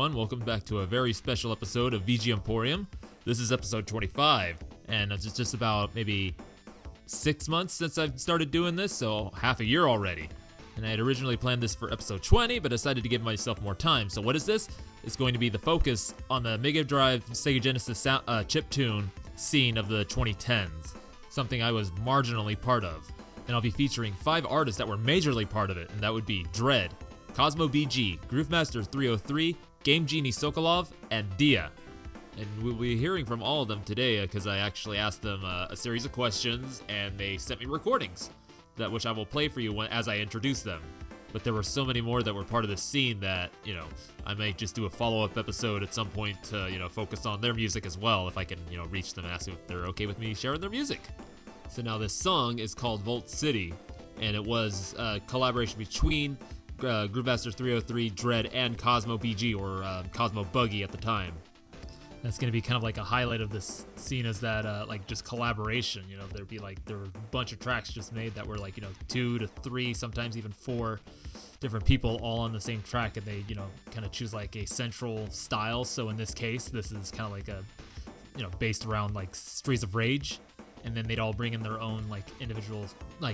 everyone. Welcome back to a very special episode of VG Emporium. This is episode 25, and it's just about maybe 6 months since I've started doing this, so half a year already. And I had originally planned this for episode 20, but decided to give myself more time. So what is this? It's going to be the focus on the Megadrive Sega Genesis chiptune scene of the 2010s, something I was marginally part of. And I'll be featuring 5 artists that were majorly part of it, and that would be Jredd, Cosmo BG, Groovemaster 303, Genie Sokolov, and Dya. And we'll be hearing from all of them today because I actually asked them a series of questions and they sent me recordings, which I will play for you as I introduce them. But there were so many more that were part of the scene that, I might just do a follow-up episode at some point to, focus on their music as well if I can, reach them and ask them if they're okay with me sharing their music. So now this song is called Volt City, and it was a collaboration between Groovemaster 303, Jredd, and Cosmo BG, or Cosmo Buggy at the time. That's going to be kind of like a highlight of this scene, is that just collaboration. There were a bunch of tracks just made that were 2 to 3, sometimes even 4 different people all on the same track, and they kind of choose a central style. So in this case, this is kind of based around Streets of Rage, and then they'd all bring in their own individual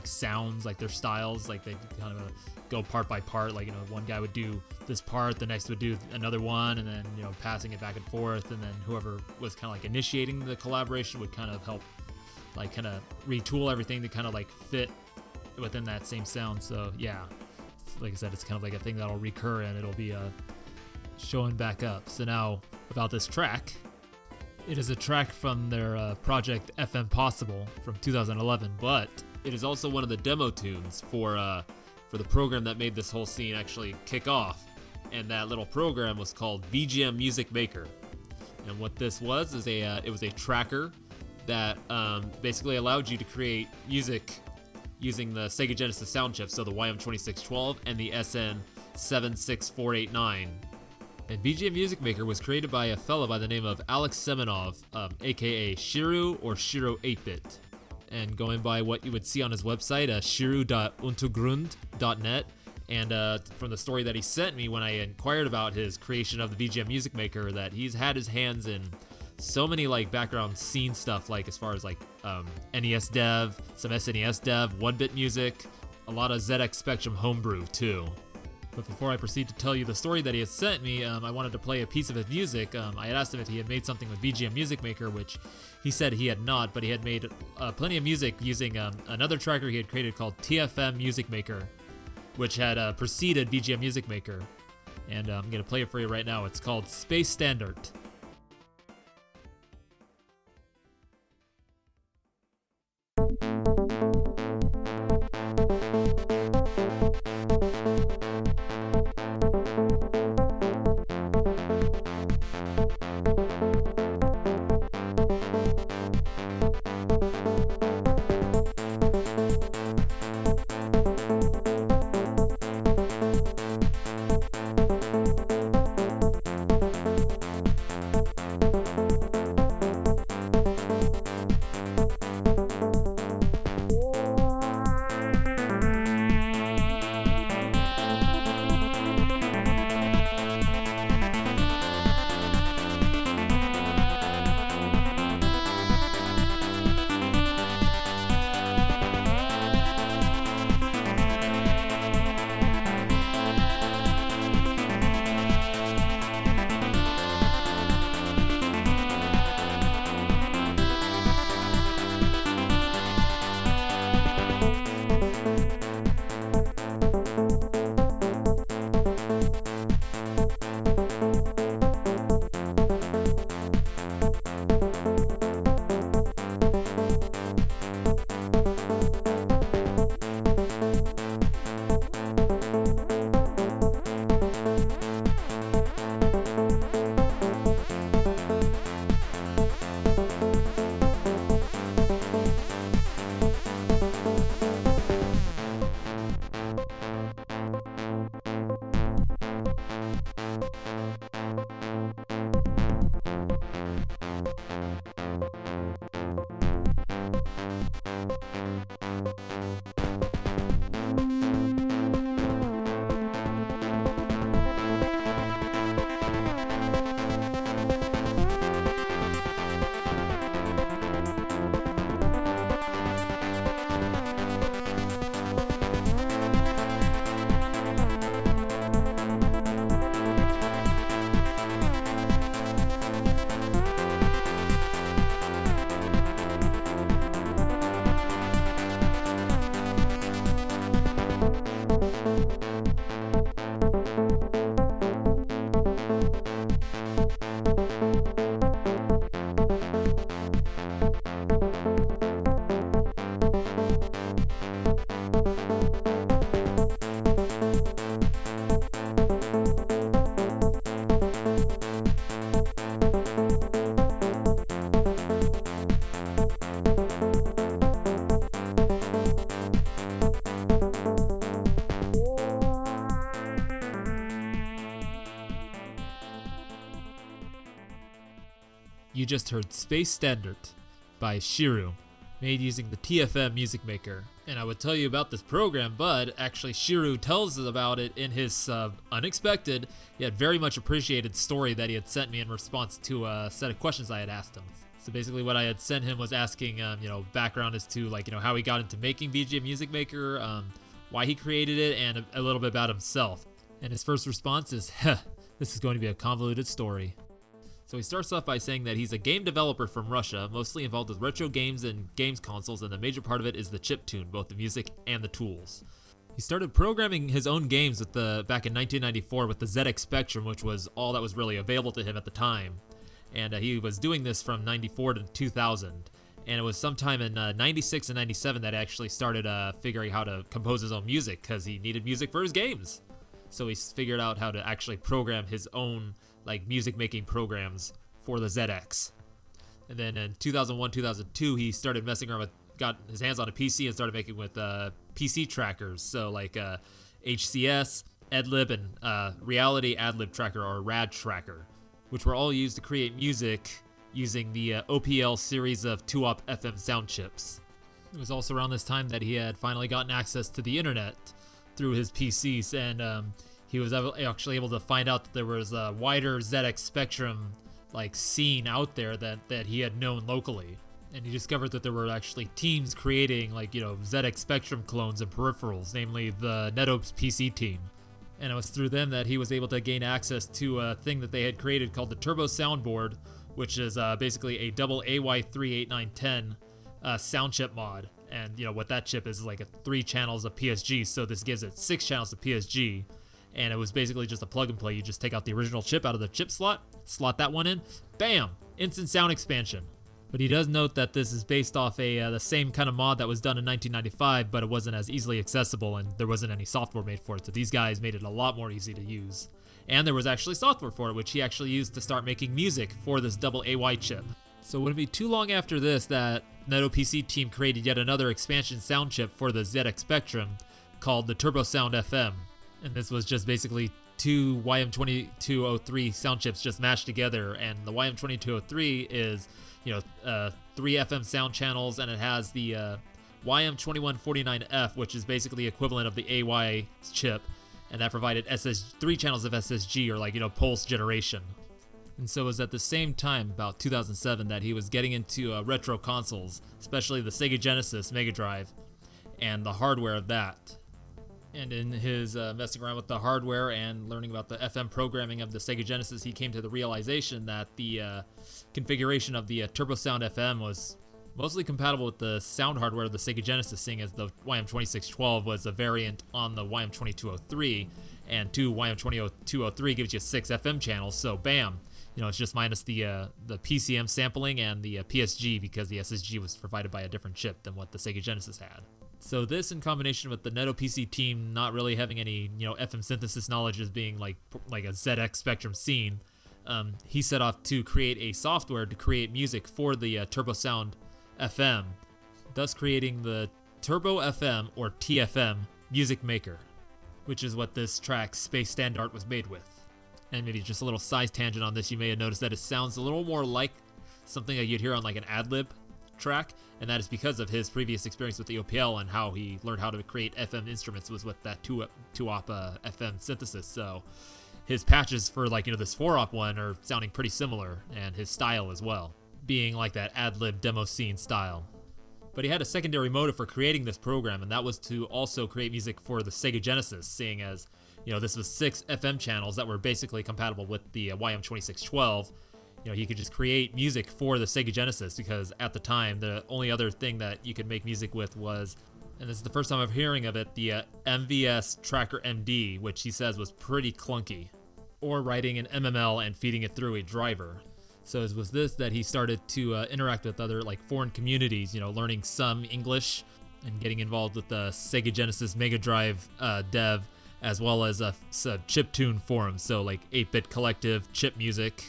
sounds, their styles. They kind of go part by part. One guy would do this part, the next would do another one, and then passing it back and forth, and then whoever was kind of initiating the collaboration would kind of help kind of retool everything to kind of fit within that same sound. So yeah, like I said, it's kind of a thing that'll recur and it'll be showing back up. So now about this track. It is a track from their project FM Possible from 2011, but it is also one of the demo tunes for the program that made this whole scene actually kick off. And that little program was called VGM Music Maker. And what this was is it was a tracker that basically allowed you to create music using the Sega Genesis sound chips, so the YM2612 and the SN76489. And VGM Music Maker was created by a fella by the name of Alex Semenov, aka Shiru or Shiro 8-Bit. And going by what you would see on his website, shiru.untergrund.net, and from the story that he sent me when I inquired about his creation of the VGM Music Maker, that he's had his hands in so many background scene stuff, as far as NES dev, some SNES dev, 1-bit music, a lot of ZX Spectrum homebrew too. But before I proceed to tell you the story that he had sent me, I wanted to play a piece of his music. I had asked him if he had made something with VGM Music Maker, which he said he had not, but he had made plenty of music using another tracker he had created called TFM Music Maker, which had preceded VGM Music Maker. And I'm going to play it for you right now. It's called Space Standard. You just heard Space Standard by Shiru, made using the TFM Music Maker. And I would tell you about this program, but actually Shiru tells us about it in his unexpected, yet very much appreciated story that he had sent me in response to a set of questions I had asked him. So basically what I had sent him was asking, background as to how he got into making VGM Music Maker, why he created it, and a little bit about himself. And his first response is, this is going to be a convoluted story. So he starts off by saying that he's a game developer from Russia, mostly involved with retro games and games consoles, and the major part of it is the chiptune, both the music and the tools. He started programming his own games back in 1994 with the ZX Spectrum, which was all that was really available to him at the time. And he was doing this from 94 to 2000. And it was sometime in 96 and 97 that he actually started figuring how to compose his own music, because he needed music for his games. So he figured out how to actually program his own music making programs for the ZX. And then in 2001, 2002, he started messing around got his hands on a PC and started making with PC trackers. So HCS, Edlib, and Reality Adlib Tracker, or RAD Tracker, which were all used to create music using the OPL series of 2-op FM sound chips. It was also around this time that he had finally gotten access to the internet through his PCs, and he was actually able to find out that there was a wider ZX Spectrum scene out there that he had known locally. And he discovered that there were actually teams creating ZX Spectrum clones and peripherals, namely the NetOps PC team. And it was through them that he was able to gain access to a thing that they had created called the Turbo Soundboard, which is basically a double AY38910 sound chip mod. And what that chip is 3 channels of PSG, so this gives it 6 channels of PSG. And it was basically just a plug and play. You just take out the original chip out of the chip slot that one in, bam, instant sound expansion. But he does note that this is based off the same kind of mod that was done in 1995, but it wasn't as easily accessible and there wasn't any software made for it. So these guys made it a lot more easy to use. And there was actually software for it, which he actually used to start making music for this double AY chip. So it wouldn't be too long after this that NetOPC team created yet another expansion sound chip for the ZX Spectrum called the Turbo Sound FM. And this was just basically 2 YM2203 sound chips just mashed together. And the YM2203 is, 3 FM sound channels, and it has the YM2149F, which is basically equivalent of the AY chip, and that provided 3 channels of SSG, or pulse generation. And so it was at the same time, about 2007, that he was getting into retro consoles, especially the Sega Genesis Megadrive and the hardware of that. And in his messing around with the hardware and learning about the FM programming of the Sega Genesis, he came to the realization that the configuration of the Turbo Sound FM was mostly compatible with the sound hardware of the Sega Genesis, seeing as the YM2612 was a variant on the YM2203, and 2 YM2203 gives you 6 FM channels, so bam, it's just minus the PCM sampling and the PSG, because the SSG was provided by a different chip than what the Sega Genesis had. So this, in combination with the NetOPC team not really having any, FM synthesis knowledge as being like a ZX Spectrum scene, he set off to create a software to create music for the Turbo Sound FM, thus creating the Turbo FM, or TFM, Music Maker, which is what this track Space Standard was made with. And maybe just a little size tangent on this, you may have noticed that it sounds a little more like something that you'd hear on an ad-lib track, and that is because of his previous experience with the OPL and how he learned how to create FM instruments was with that 2-op FM synthesis. So his patches for this 4-op one are sounding pretty similar, and his style as well, being that ad-lib demo scene style. But he had a secondary motive for creating this program, and that was to also create music for the Sega Genesis, seeing as this was 6 FM channels that were basically compatible with the YM2612. He could just create music for the Sega Genesis, because at the time, the only other thing that you could make music with was, and this is the first time I'm hearing of it, the MVS Tracker MD, which he says was pretty clunky, or writing an MML and feeding it through a driver. So it was this that he started to interact with other foreign communities, learning some English and getting involved with the Sega Genesis Megadrive dev, as well as chiptune forums, so 8-bit collective, chip music.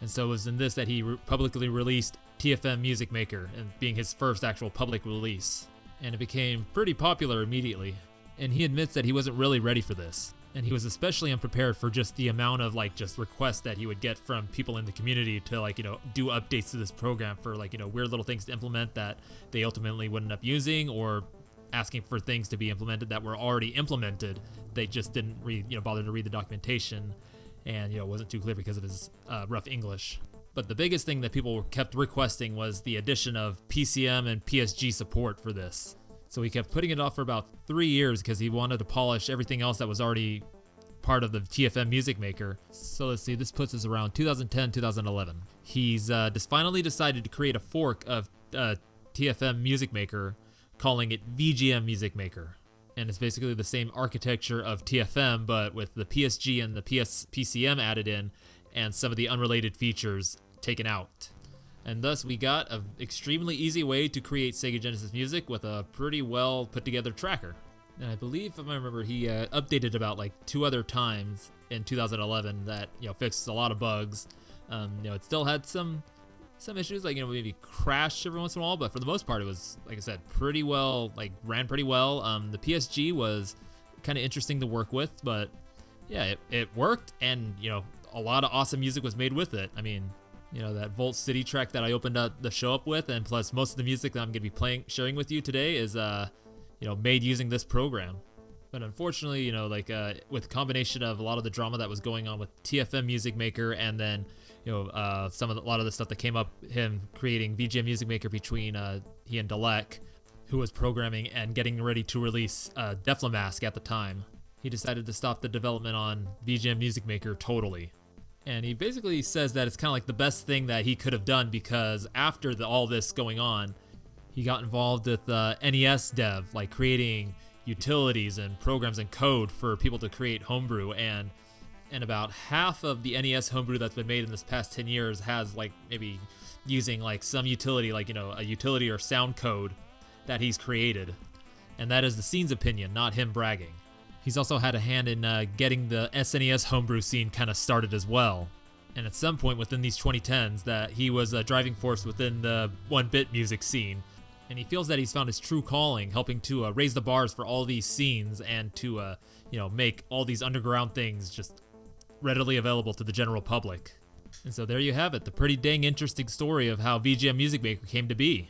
And so it was in this that he publicly released TFM Music Maker, and being his first actual public release. And it became pretty popular immediately. And he admits that he wasn't really ready for this. And he was especially unprepared for just the amount of just requests that he would get from people in the community to do updates to this program for weird little things to implement that they ultimately wouldn't end up using, or asking for things to be implemented that were already implemented. They just didn't bother to read the documentation, and it wasn't too clear because of his rough English. But the biggest thing that people kept requesting was the addition of PCM and PSG support for this. So he kept putting it off for about 3 years because he wanted to polish everything else that was already part of the TFM Music Maker. So let's see, this puts us around 2010, 2011. He's just finally decided to create a fork of TFM Music Maker, calling it VGM Music Maker. And it's basically the same architecture of TFM, but with the PSG and the PCM added in, and some of the unrelated features taken out. And thus we got an extremely easy way to create Sega Genesis music with a pretty well put together tracker. And I believe, if I remember, he updated about 2 other times in 2011 that fixed a lot of bugs. It still had some issues, maybe crashed every once in a while, but for the most part it was, like I said, pretty well, ran pretty well. The PSG was kind of interesting to work with, but yeah, it worked, and a lot of awesome music was made with it. I mean, that Volt City track that I opened up the show up with, and plus most of the music that I'm going to be sharing with you today is, made using this program. But unfortunately, with a combination of a lot of the drama that was going on with TFM Music Maker, and then, a lot of the stuff that came up, him creating VGM Music Maker between he and Dalek, who was programming and getting ready to release Deflamask at the time, he decided to stop the development on VGM Music Maker totally. And he basically says that it's kind of the best thing that he could have done, because after all this going on, he got involved with NES dev, creating utilities and programs and code for people to create homebrew, and about half of the NES homebrew that's been made in this past 10 years has maybe using some utility, a utility or sound code that he's created. And that is the scene's opinion, not him bragging. He's also had a hand in getting the SNES homebrew scene kind of started as well. And at some point within these 2010s that he was a driving force within the 1-bit music scene. And he feels that he's found his true calling, helping to raise the bars for all these scenes, and to make all these underground things just readily available to the general public. And so there you have it, the pretty dang interesting story of how VGM Music Maker came to be.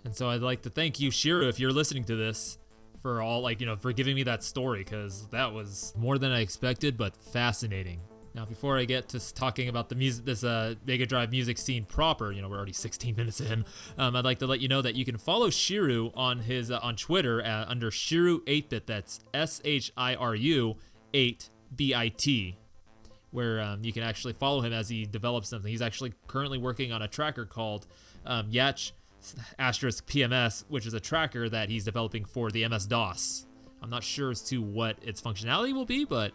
And so I'd like to thank you, Shiru, if you're listening to this, for all for giving me that story, because that was more than I expected, but fascinating. Now, before I get to talking about the music, this Megadrive music scene proper, we're already 16 minutes in. I'd like to let you know that you can follow Shiru on his on Twitter under Shiru 8bit. That's SHIRU 8BIT, where you can actually follow him as he develops something. He's actually currently working on a tracker called Yach * PMS, which is a tracker that he's developing for the MS-DOS. I'm not sure as to what its functionality will be, but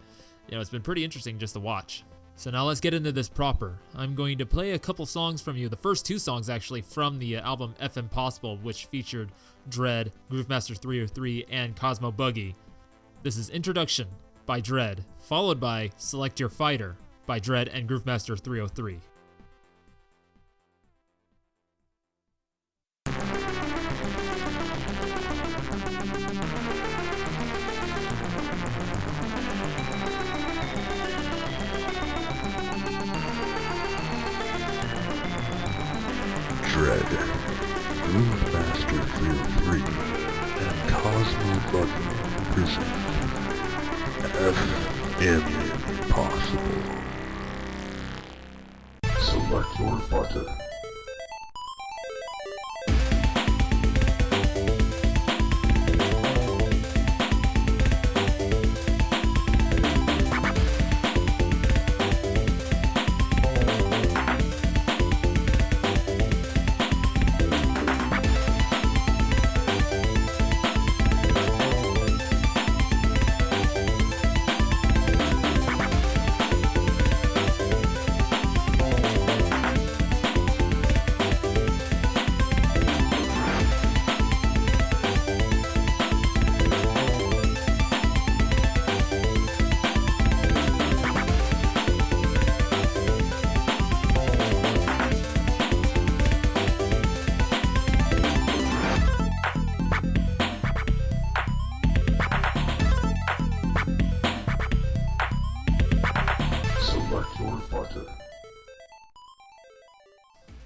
it's been pretty interesting just to watch. So now let's get into this proper. I'm going to play a couple songs from you. The first 2 songs actually from the album FM Possible, which featured Jredd, Groovemaster 303, and Cosmo BG. This is Introduction by Jredd, followed by Select Your Fighter by Jredd and Groovemaster 303. Jredd, Groovemaster 303, and Cosmo BG present FM Possible. Select your fighter.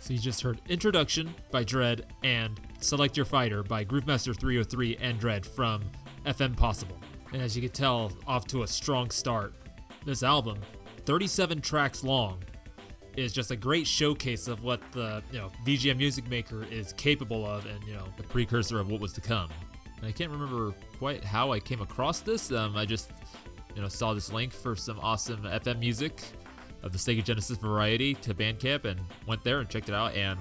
So you just heard Introduction by Jredd and Select Your Fighter by Groovemaster 303 and Jredd from FM Possible. And as you can tell, off to a strong start. This album, 37 tracks long, is just a great showcase of what the VGM Music Maker is capable of, and the precursor of what was to come. And I can't remember quite how I came across this. I just saw this link for some awesome FM music of the Sega Genesis variety to Bandcamp and went there and checked it out and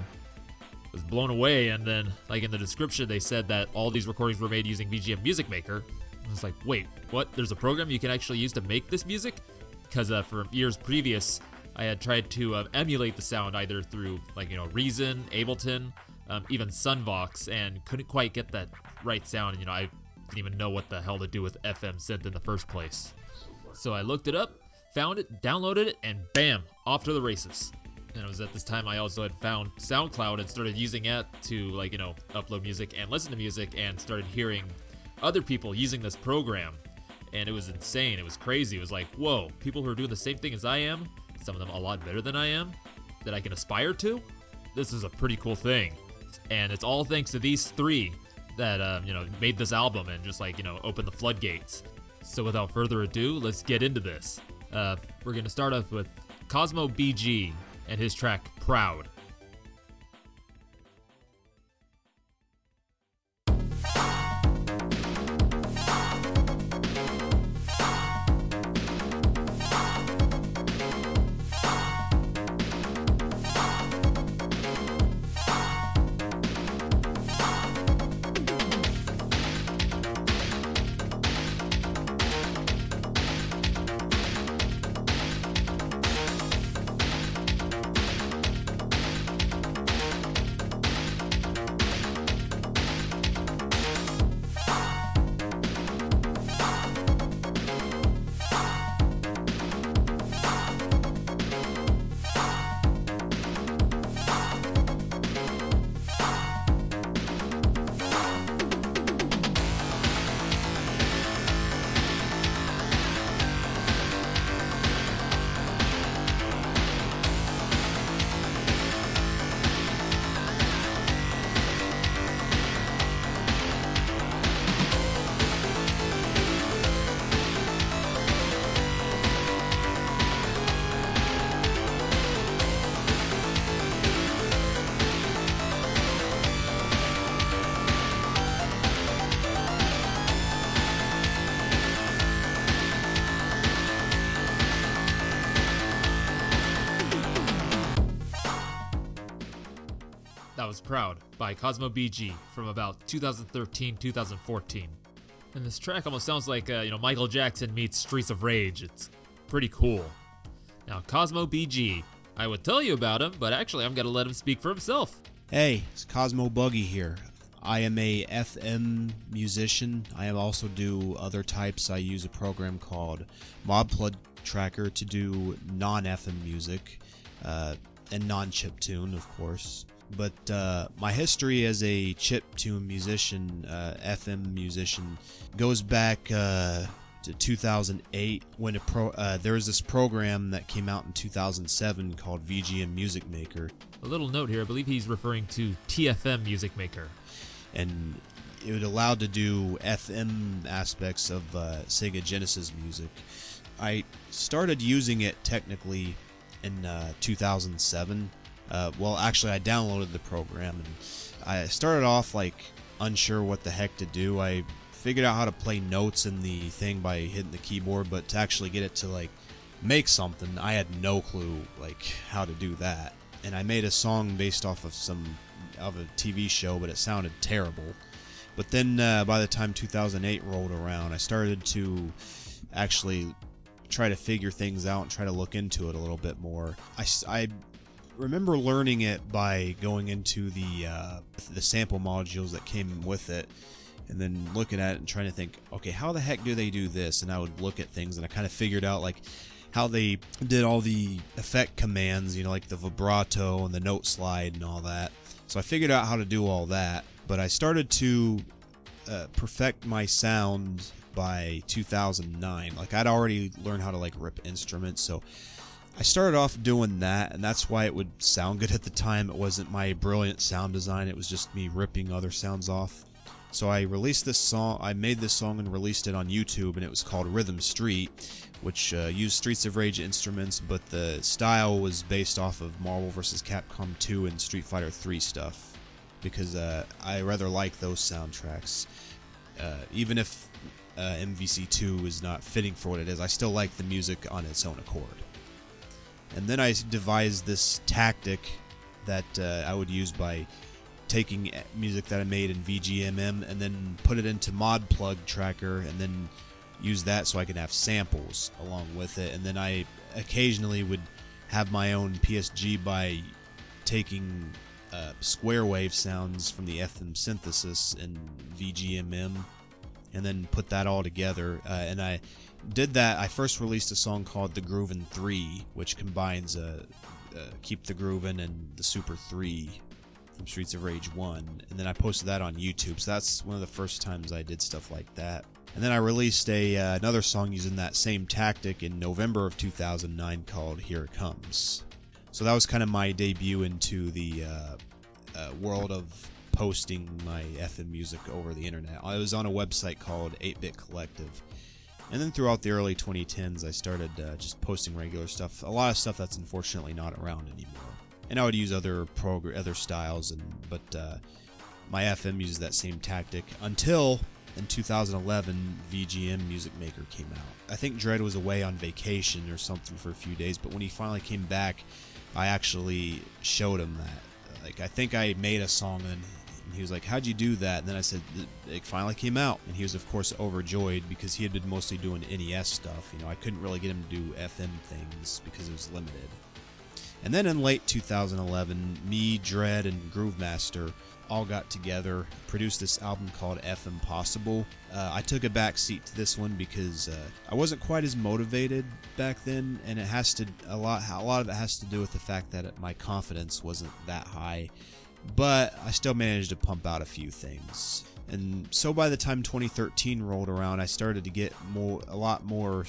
was blown away. And then, like in the description, they said that all these recordings were made using VGM Music Maker. I was like, wait, what? There's a program you can actually use to make this music? Because for years previous, I had tried to emulate the sound either through Reason, Ableton, even Sunvox, and couldn't quite get that right sound. And I didn't even know what the hell to do with FM synth in the first place. So I looked it up, found it, downloaded it, and bam, off to the races. And it was at this time I also had found SoundCloud and started using it to upload music and listen to music, and started hearing other people using this program. And it was insane. It was crazy. It was like, whoa, people who are doing the same thing as I am, some of them a lot better than I am, that I can aspire to. This is a pretty cool thing. And it's all thanks to these three that made this album and just opened the floodgates. So without further ado, let's get into this. We're going to start off with Cosmo BG and his track Proud. That was Proud by Cosmo BG from about 2013-2014. And this track almost sounds like Michael Jackson meets Streets of Rage. It's pretty cool. Now Cosmo BG, I would tell you about him, but actually I'm going to let him speak for himself. Hey, it's Cosmo Buggy here. I am a FM musician. I also do other types. I use a program called Mod Plug Tracker to do non-FM music and non-chiptune, of course. But my history as a chiptune musician, FM musician, goes back to 2008 when there was this program that came out in 2007 called VGM Music Maker. A little note here, I believe he's referring to TFM Music Maker. And it would allow to do FM aspects of Sega Genesis music. I started using it technically in 2007. Well, actually, I downloaded the program, and I started off unsure what the heck to do. I figured out how to play notes in the thing by hitting the keyboard, but to actually get it to make something, I had no clue how to do that. And I made a song based off of a TV show, but it sounded terrible. But then by the time 2008 rolled around, I started to actually try to figure things out and try to look into it a little bit more. I remember learning it by going into the sample modules that came with it, and then looking at it and trying to think, okay, how the heck do they do this? And I would look at things, and I kind of figured out how they did all the effect commands, like the vibrato and the note slide and all that. So I figured out how to do all that, but I started to perfect my sound by 2009. I'd already learned how to rip instruments, so I started off doing that, and that's why it would sound good at the time. It wasn't my brilliant sound design, it was just me ripping other sounds off. So I released this song, I made this song and released it on YouTube, and it was called Rhythm Street, which used Streets of Rage instruments, but the style was based off of Marvel vs. Capcom 2 and Street Fighter 3 stuff, because I rather like those soundtracks. Even if MVC2 is not fitting for what it is, I still like the music on its own accord. And then I devised this tactic that I would use by taking music that I made in VGMM and then put it into Mod Plug Tracker and then use that so I could have samples along with it. And then I occasionally would have my own PSG by taking square wave sounds from the FM synthesis in VGMM and then put that all together. And I did that. I first released a song called The Groovin' 3, which combines Keep the Groovin' and the Super 3 from Streets of Rage 1, and then I posted that on YouTube, so that's one of the first times I did stuff like that. And then I released another song using that same tactic in November of 2009 called Here It Comes. So that was kind of my debut into the world of posting my FM music over the internet. I was on a website called 8-Bit Collective. And then throughout the early 2010s, I started just posting regular stuff. A lot of stuff that's unfortunately not around anymore. And I would use other styles, but my FM uses that same tactic until in 2011 VGM Music Maker came out. I think Jredd was away on vacation or something for a few days, but when he finally came back, I actually showed him that. Like, I think I made a song and he was like, "How'd you do that?" And then I said, "It finally came out." And he was, of course, overjoyed because he had been mostly doing NES stuff. I couldn't really get him to do FM things because it was limited. And then in late 2011, me, Jredd, and Groovemaster all got together, produced this album called F Impossible. I took a back seat to this one because I wasn't quite as motivated back then, and a lot of it has to do with the fact that my confidence wasn't that high. But I still managed to pump out a few things. And so by the time 2013 rolled around, I started to get a lot more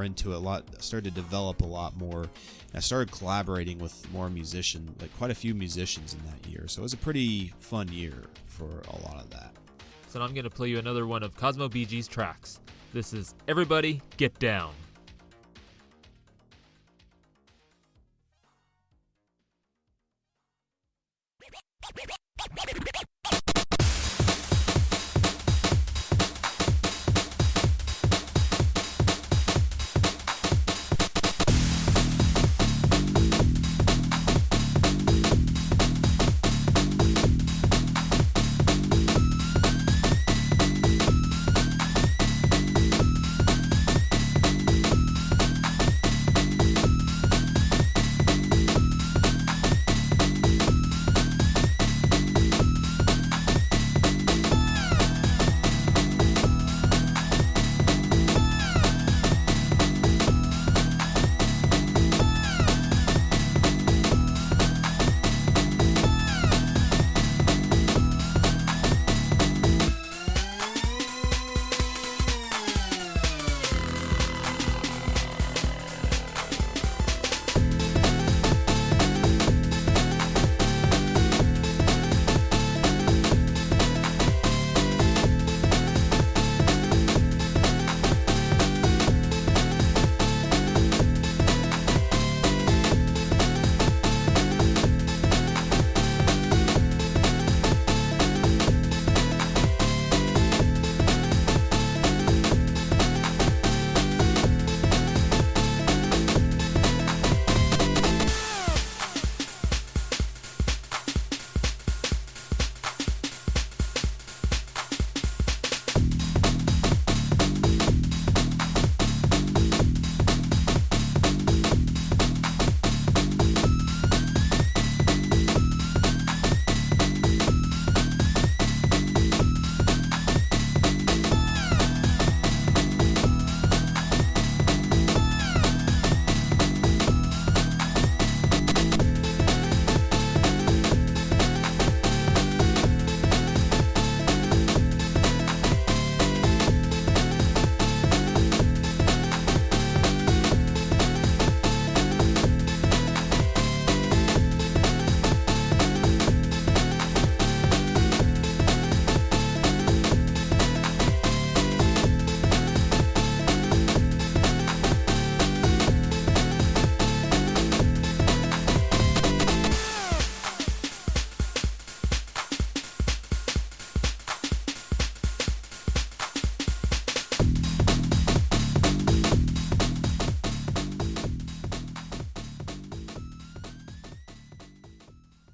into it. Started to develop a lot more. And I started collaborating with more musicians, like quite a few musicians in that year. So it was a pretty fun year for a lot of that. So now I'm going to play you another one of Cosmo BG's tracks. This is Everybody Get Down.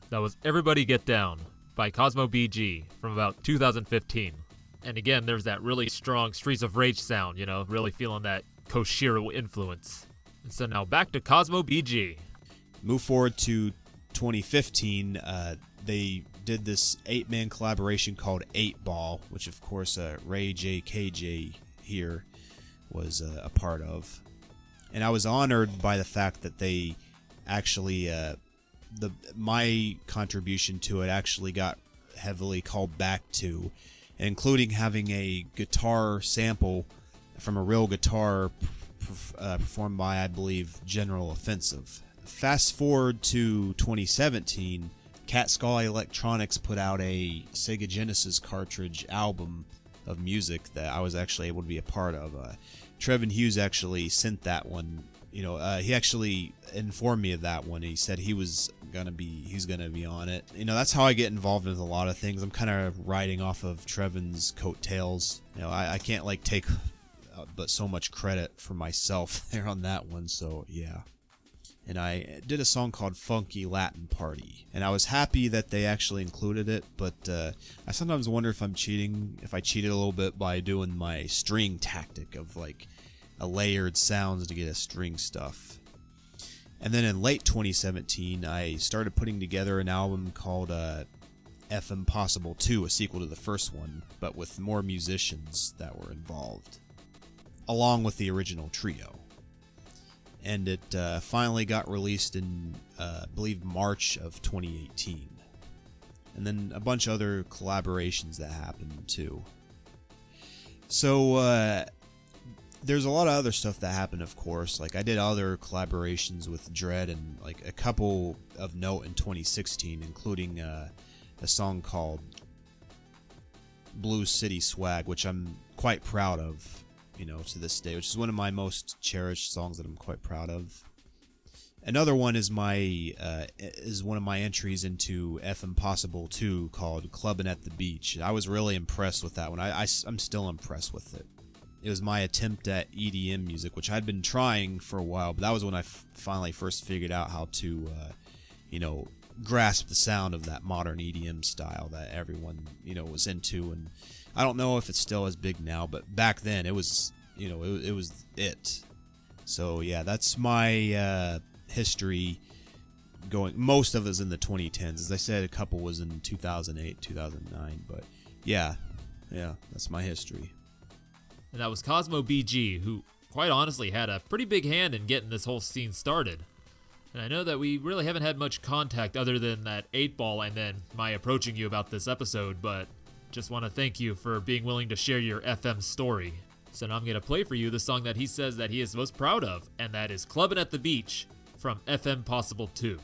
That was Everybody Get Down by Cosmo BG from about 2015. And again, there's that really strong Streets of Rage sound, really feeling that Koshiro influence. And so now back to Cosmo BG. Move forward to 2015, they did this 8-man collaboration called 8 Ball, which of course Ray JKJ here was a part of. And I was honored by the fact that they actually, my contribution to it actually got heavily called back to, including having a guitar sample from a real guitar performed by, I believe, General Offensive. Fast forward to 2017, Cat Sky Electronics put out a Sega Genesis cartridge album of music that I was actually able to be a part of. Trevin Hughes actually sent that one. He actually informed me of that one. He said he's gonna be on it. That's how I get involved with a lot of things. I'm kind of riding off of Trevin's coattails. I can't take but so much credit for myself there on that one. So yeah. And I did a song called Funky Latin Party. And I was happy that they actually included it, but I sometimes wonder if I cheated a little bit by doing my string tactic of a layered sounds to get a string stuff. And then in late 2017, I started putting together an album called FM Possible 2, a sequel to the first one, but with more musicians that were involved, along with the original trio. And it finally got released in, I believe, March of 2018. And then a bunch of other collaborations that happened, too. So, there's a lot of other stuff that happened, of course. I did other collaborations with Jredd and, a couple of note in 2016, including a song called Blue City Swag, which I'm quite proud of. To this day, which is one of my most cherished songs that I'm quite proud of. Another one is one of my entries into FM Possible 2 called Clubbin' at the Beach. I was really impressed with that one. I'm still impressed with it. It was my attempt at EDM music, which I'd been trying for a while, but that was when I finally first figured out how to, grasp the sound of that modern EDM style that everyone, was into. And I don't know if it's still as big now, but back then it was, it was it. So yeah, that's my history going. Most of it is in the 2010s. As I said, a couple was in 2008, 2009, but yeah, that's my history. And that was Cosmo BG, who quite honestly had a pretty big hand in getting this whole scene started. And I know that we really haven't had much contact other than that 8 Ball and then my approaching you about this episode, but just want to thank you for being willing to share your FM story. So now I'm going to play for you the song that he says that he is most proud of, and that is Clubbin' at the Beach from FM Possible 2.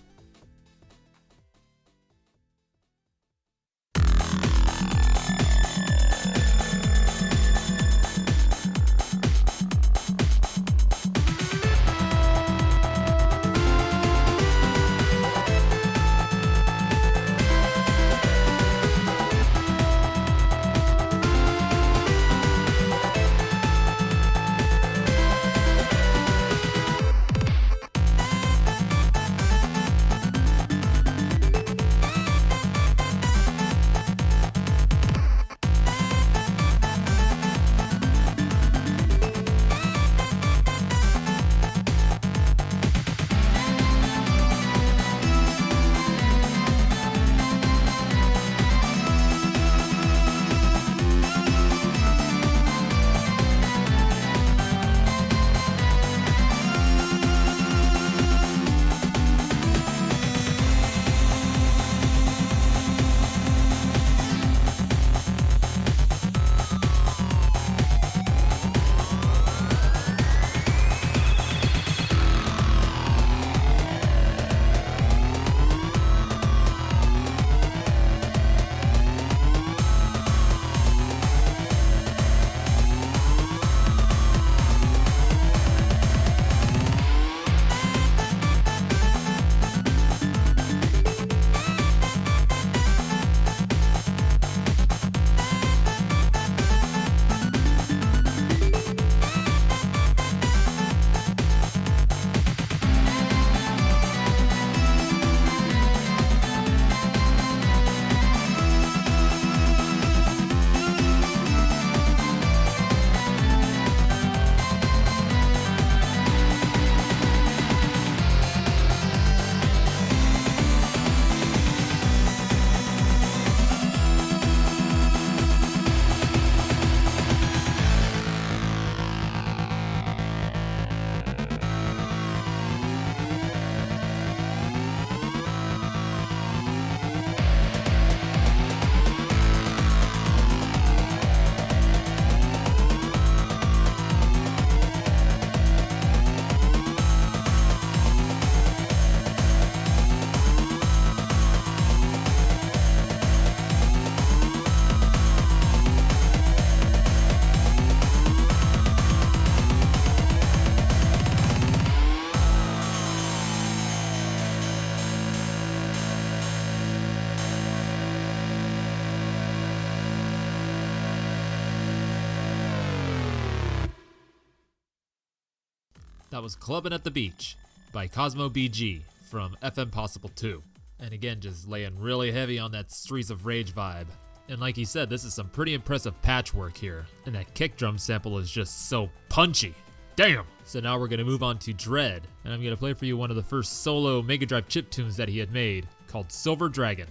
that was Clubbin' at the Beach by Cosmo BG from FM Possible 2. And again, just laying really heavy on that Streets of Rage vibe. And like he said, this is some pretty impressive patchwork here. And that kick drum sample is just so punchy. Damn! So now we're going to move on to Jredd. And I'm going to play for you one of the first solo Megadrive chiptunes that he had made, called Silver Dragon.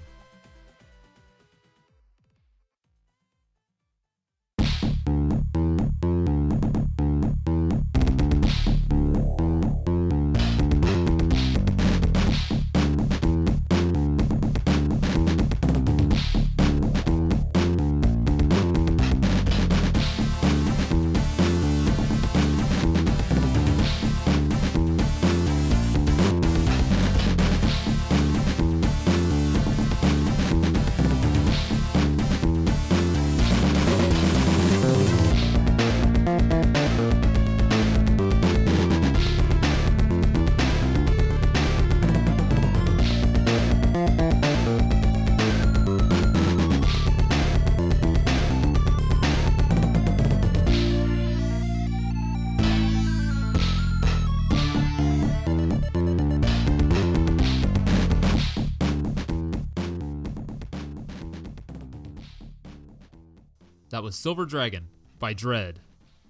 That was Silver Dragon by Jredd.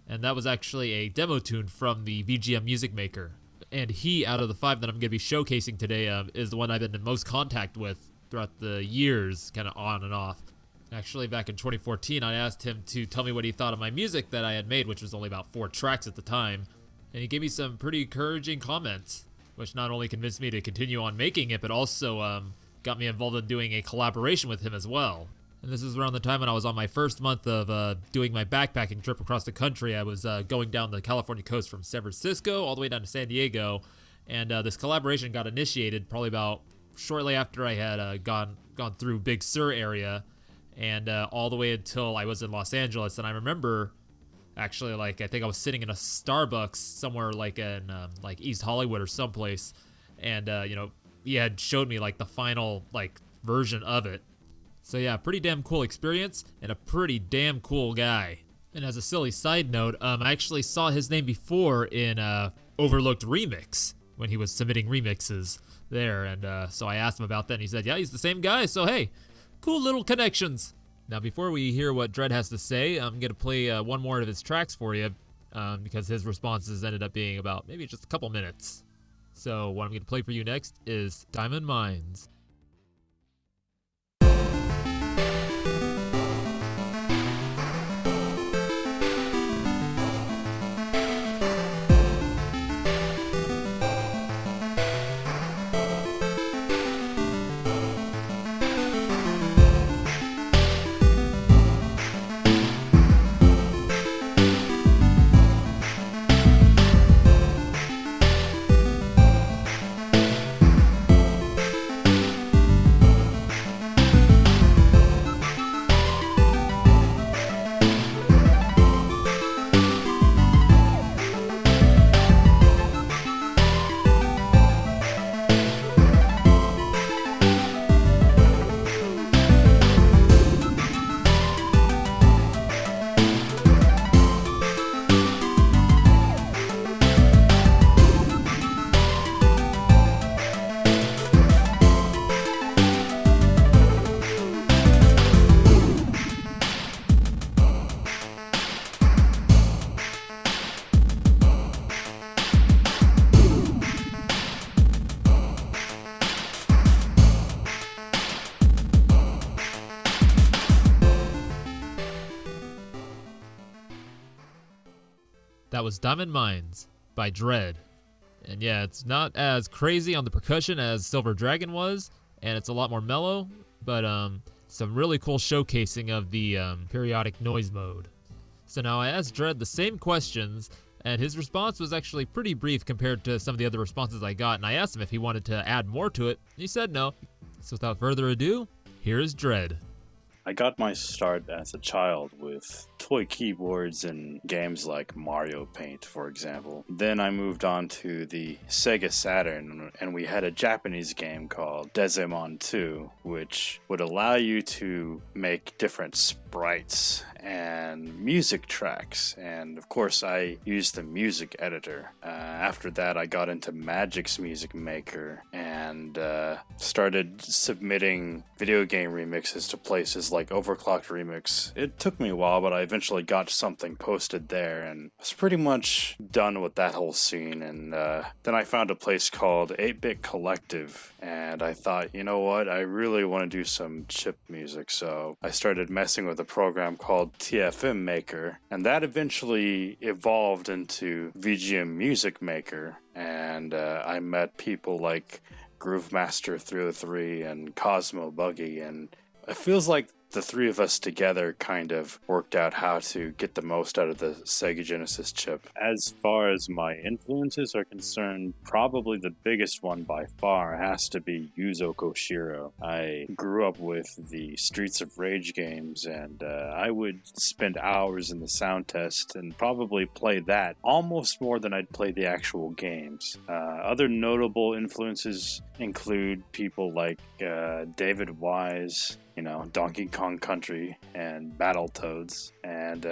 And that was actually a demo tune from the VGM Music Maker. And he, out of the 5 that I'm going to be showcasing today, is the one I've been in most contact with throughout the years, kind of on and off. Actually, back in 2014, I asked him to tell me what he thought of my music that I had made, which was only about 4 tracks at the time. And he gave me some pretty encouraging comments, which not only convinced me to continue on making it, but also got me involved in doing a collaboration with him as well. And this is around the time when I was on my first month of doing my backpacking trip across the country. I was going down the California coast from San Francisco all the way down to San Diego. And this collaboration got initiated probably about shortly after I had gone through Big Sur area and all the way until I was in Los Angeles. And I remember actually, I think I was sitting in a Starbucks somewhere like in East Hollywood or someplace. And, he had showed me the final version of it. So yeah, pretty damn cool experience and a pretty damn cool guy. And as a silly side note, I actually saw his name before in Overlooked Remix when he was submitting remixes there. And so I asked him about that and he said, yeah, he's the same guy. So hey, cool little connections. Now before we hear what Jredd has to say, I'm going to play one more of his tracks for you because his responses ended up being about maybe just a couple minutes. So what I'm going to play for you next is Diamond Mines. That was Diamond Mines by Jredd. And yeah, it's not as crazy on the percussion as Silver Dragon was, and it's a lot more mellow, but some really cool showcasing of the periodic noise mode. So now I asked Jredd the same questions, and his response was actually pretty brief compared to some of the other responses I got, and I asked him if he wanted to add more to it, and he said no. So without further ado, here is Jredd. I got my start as a child with toy keyboards in games like Mario Paint, for example. Then I moved on to the Sega Saturn, and we had a Japanese game called Desmon 2, which would allow you to make different sprites and music tracks, and of course I used the music editor. After that I got into Magic's Music Maker and started submitting video game remixes to places like Overclocked Remix. It took me a while, but I eventually got something posted there and was pretty much done with that whole scene. And then I found a place called 8-Bit Collective, and I thought, you know what, I really want to do some chip music, so I started messing with a program called TFM Maker, and that eventually evolved into VGM Music Maker, and I met people like Groovemaster 303 and Cosmo BG, and it feels like the three of us together kind of worked out how to get the most out of the Sega Genesis chip. As far as my influences are concerned, probably the biggest one by far has to be Yuzo Koshiro. I grew up with the Streets of Rage games, and I would spend hours in the sound test and probably play that almost more than I'd play the actual games. Other notable influences include people like David Wise, Donkey Kong Country and Battletoads, and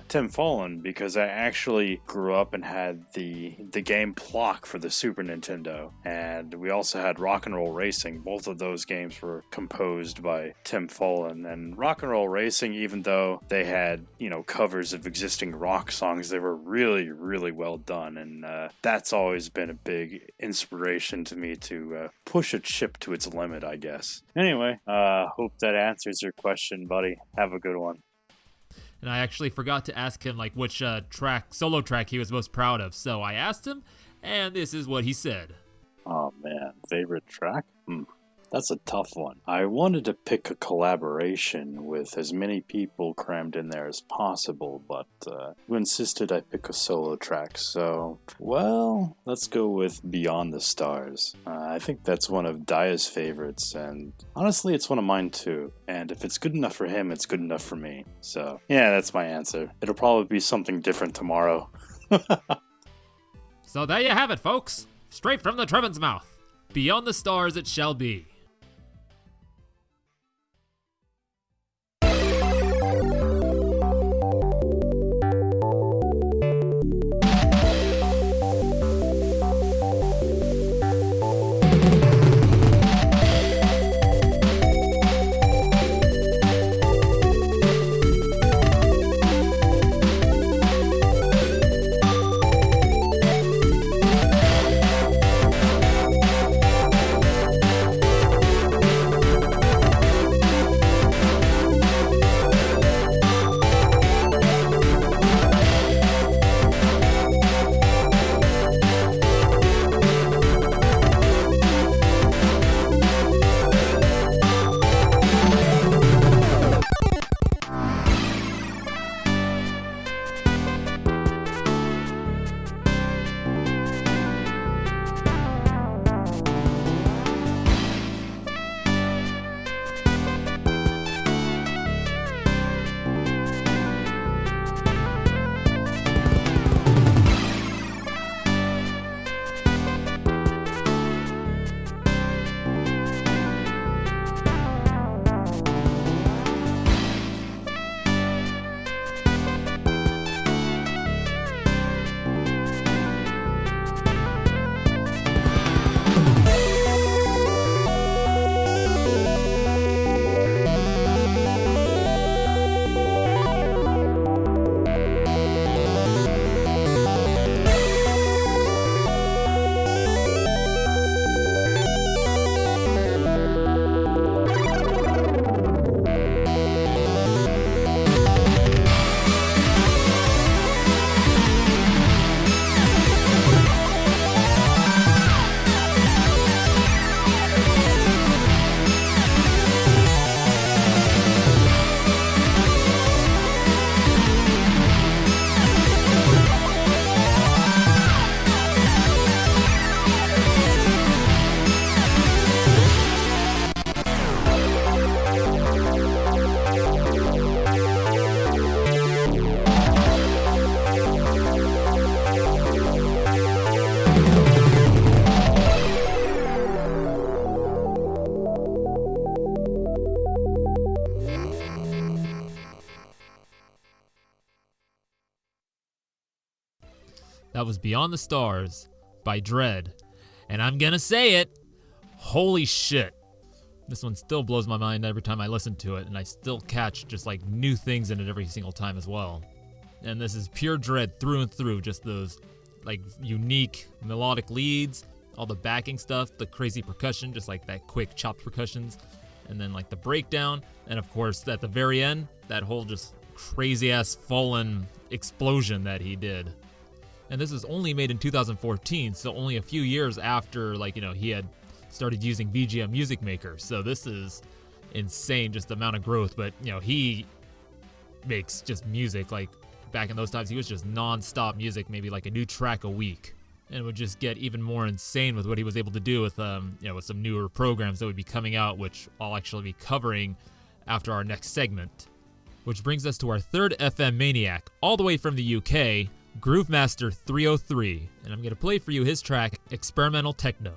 Tim Follin, because I actually grew up and had the game Plock for the Super Nintendo, and we also had Rock and Roll Racing. Both of those games were composed by Tim Follin, and Rock and Roll Racing, even though they had covers of existing rock songs, they were really, really well done, and that's always been a big inspiration to me to push a chip to its limit, I guess. Anyway, hope that answers your question, buddy. Have a good one. And I actually forgot to ask him which solo track he was most proud of. So I asked him, and this is what he said. Oh man, favorite track? That's a tough one. I wanted to pick a collaboration with as many people crammed in there as possible, but you insisted I pick a solo track, so, well, let's go with Beyond the Stars. I think that's one of Dya's favorites, and honestly, it's one of mine too. And if it's good enough for him, it's good enough for me. So, yeah, that's my answer. It'll probably be something different tomorrow. So there you have it, folks. Straight from the Trevin's mouth. Beyond the Stars it shall be. That was Beyond the Stars by Jredd. And I'm gonna say it, holy shit. This one still blows my mind every time I listen to it, and I still catch just like new things in it every single time as well. And this is pure Jredd through and through, just those like unique melodic leads, all the backing stuff, the crazy percussion, just like that quick chopped percussions, and then like the breakdown, and of course at the very end, that whole just crazy ass fallen explosion that he did. And this was only made in 2014, so only a few years after he had started using VGM Music Maker. So this is insane, just the amount of growth. But he makes just music like back in those times. He was just non-stop music, maybe like a new track a week, and it would just get even more insane with what he was able to do with with some newer programs that would be coming out, which I'll actually be covering after our next segment. Which brings us to our third FM maniac, all the way from the UK, Groovemaster 303, and I'm going to play for you his track, Experimental Techno.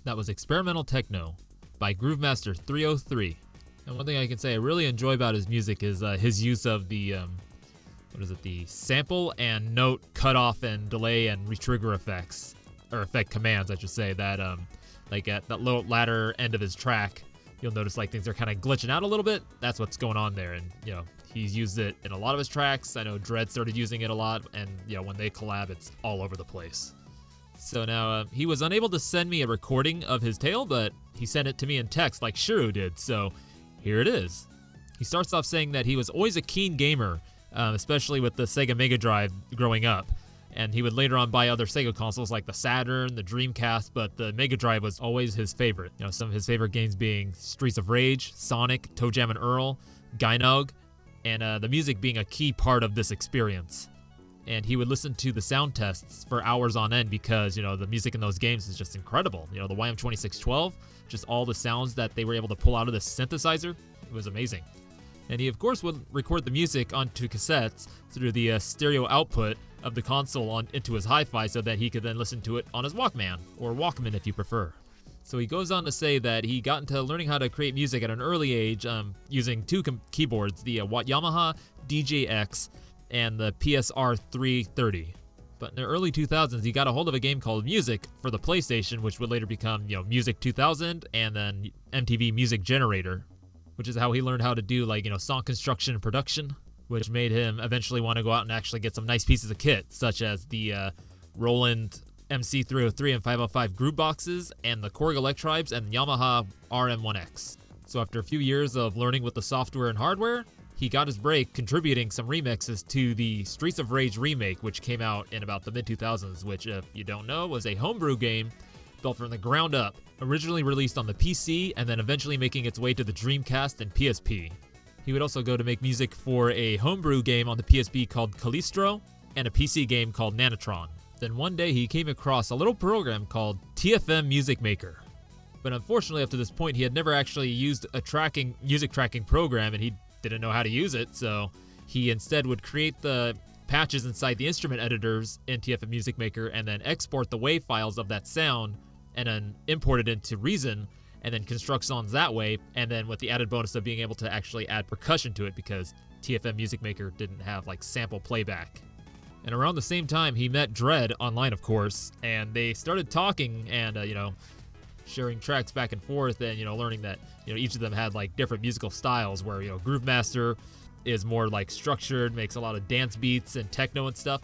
That was Experimental Techno by Groovemaster 303. And one thing I can say I really enjoy about his music is his use of the the sample and note cutoff and delay and retrigger effects, or effect commands I should say, that like at that low latter end of his track, you'll notice like things are kind of glitching out a little bit. That's what's going on there, and he's used it in a lot of his tracks. I know Jredd started using it a lot, and when they collab, it's all over the place. So now, he was unable to send me a recording of his tale, but he sent it to me in text like Shiro did, so here it is. He starts off saying that he was always a keen gamer, especially with the Sega Megadrive growing up, and he would later on buy other Sega consoles like the Saturn, the Dreamcast, but the Megadrive was always his favorite. Some of his favorite games being Streets of Rage, Sonic, Toe Jam and Earl, Gynog, and the music being a key part of this experience. And he would listen to the sound tests for hours on end because, the music in those games is just incredible. The YM2612, just all the sounds that they were able to pull out of the synthesizer, it was amazing. And he, of course, would record the music onto cassettes through the stereo output of the console into his hi-fi so that he could then listen to it on his Walkman, or Walkman if you prefer. So he goes on to say that he got into learning how to create music at an early age using two keyboards, the Yamaha DJX and the PSR 330. But in the early 2000s, he got a hold of a game called Music for the PlayStation, which would later become, Music 2000 and then MTV Music Generator, which is how he learned how to do song construction and production, which made him eventually want to go out and actually get some nice pieces of kit, such as the Roland MC303 and 505 groove boxes and the Korg Electribes and Yamaha RM1X. So after a few years of learning with the software and hardware, he got his break contributing some remixes to the Streets of Rage remake, which came out in about the mid-2000s, which, if you don't know, was a homebrew game built from the ground up, originally released on the PC and then eventually making its way to the Dreamcast and PSP. He would also go to make music for a homebrew game on the PSP called Calistro and a PC game called Nanotron. Then one day he came across a little program called VGM Music Maker. But unfortunately, up to this point, he had never actually used a music tracking program, and he didn't know how to use it, so he instead would create the patches inside the instrument editors in VGM Music Maker and then export the WAV files of that sound and then import it into Reason and then construct songs that way, and then with the added bonus of being able to actually add percussion to it because VGM Music Maker didn't have like sample playback. And around the same time, he met Jredd online, of course, and they started talking and, sharing tracks back and forth and, learning that, each of them had like different musical styles where, Groovemaster is more like structured, makes a lot of dance beats and techno and stuff.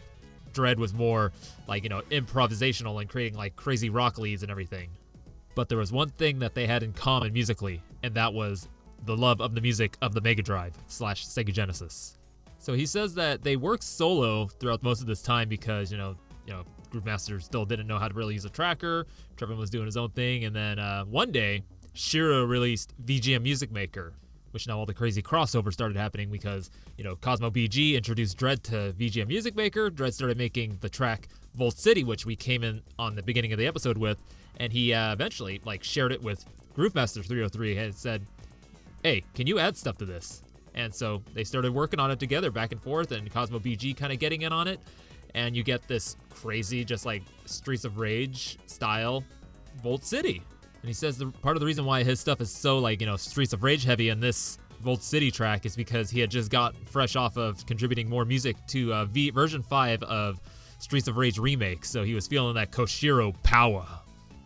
Jredd was more like, improvisational and creating like crazy rock leads and everything. But there was one thing that they had in common musically, and that was the love of the music of the Megadrive / Sega Genesis. So he says that they worked solo throughout most of this time because, Groovemaster still didn't know how to really use a tracker. Trevor was doing his own thing. And then one day, Shiro released VGM Music Maker, which now all the crazy crossover started happening because, Cosmo BG introduced Jredd to VGM Music Maker. Jredd started making the track Volt City, which we came in on the beginning of the episode with. And he eventually shared it with Groovemaster 303 and said, hey, can you add stuff to this? And so they started working on it together back and forth, and Cosmo BG kind of getting in on it. And you get this crazy, just like Streets of Rage style Volt City. And he says part of the reason why his stuff is so Streets of Rage heavy in this Volt City track is because he had just got fresh off of contributing more music to version 5 of Streets of Rage remake. So he was feeling that Koshiro power.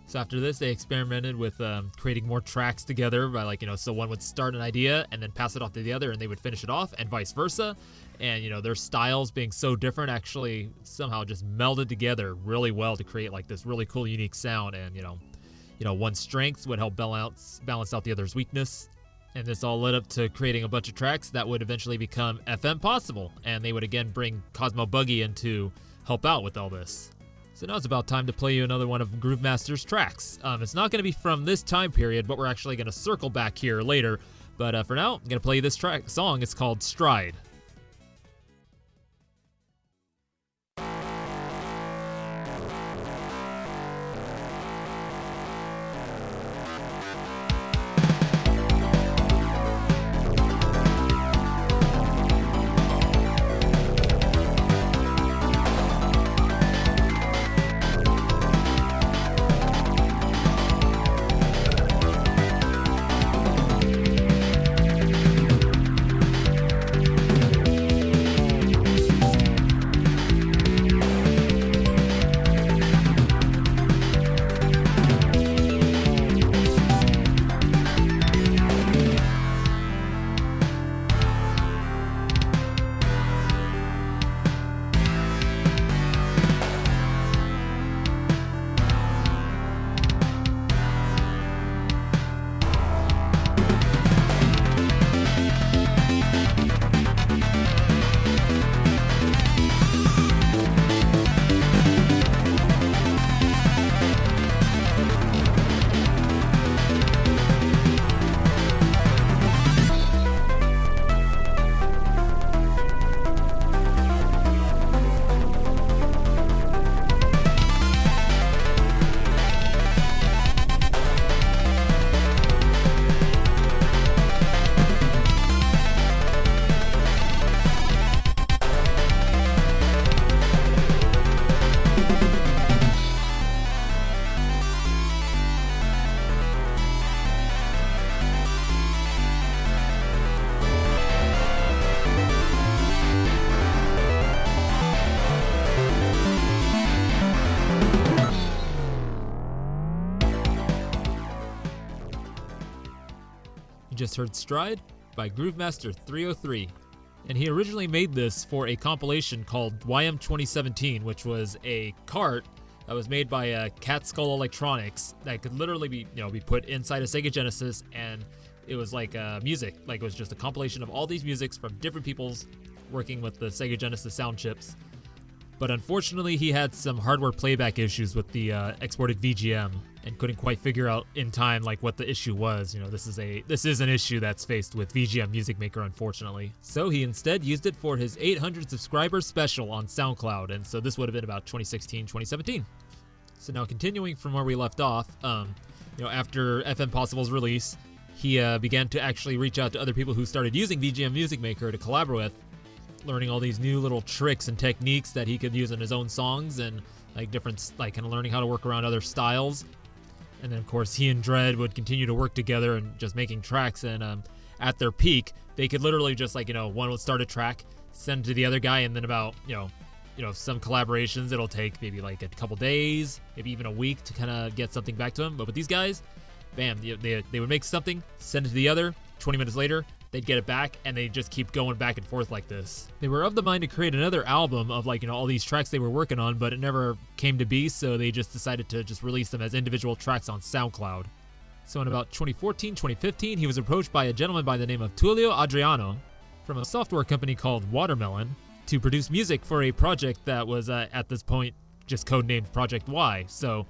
So after this, they experimented with creating more tracks together by so one would start an idea and then pass it off to the other and they would finish it off and vice versa. And, their styles being so different actually somehow just melded together really well to create this really cool, unique sound. And, one's strengths would help balance out the other's weakness. And this all led up to creating a bunch of tracks that would eventually become FM Possible. And they would again bring Cosmo Buggy in to help out with all this. So now it's about time to play you another one of Groovemaster's tracks. It's not going to be from this time period, but we're actually going to circle back here later. But for now, I'm going to play you this song. It's called Stride. Just heard Stride by Groovemaster 303. And he originally made this for a compilation called YM 2017, which was a cart that was made by Cat Skull Electronics that could literally be put inside a Sega Genesis, and it was like music. It was just a compilation of all these musics from different peoples working with the Sega Genesis sound chips. but unfortunately he had some hardware playback issues with the exported VGM and couldn't quite figure out in time like what the issue was. This is an issue that's faced with VGM Music Maker, unfortunately. So he instead used it for his 800 subscriber special on SoundCloud, and so this would have been about 2016, 2017. So now continuing from where we left off, after FM Possible's release, he began to actually reach out to other people who started using VGM Music Maker to collaborate with, learning all these new little tricks and techniques that he could use in his own songs, and kind of learning how to work around other styles. And then of course he and Jredd would continue to work together and just making tracks, and at their peak they could literally just one would start a track, send it to the other guy, and then about some collaborations it'll take maybe like a couple days, maybe even a week to kind of get something back to him. But with these guys, bam, they would make something, send it to the other, 20 minutes later they'd get it back, and they just keep going back and forth like this. They were of the mind to create another album of all these tracks they were working on, but it never came to be, so they just decided to just release them as individual tracks on SoundCloud. So in about 2014, 2015, he was approached by a gentleman by the name of Tullio Adriano from a software company called Watermelon to produce music for a project that was at this point just codenamed Project Y. So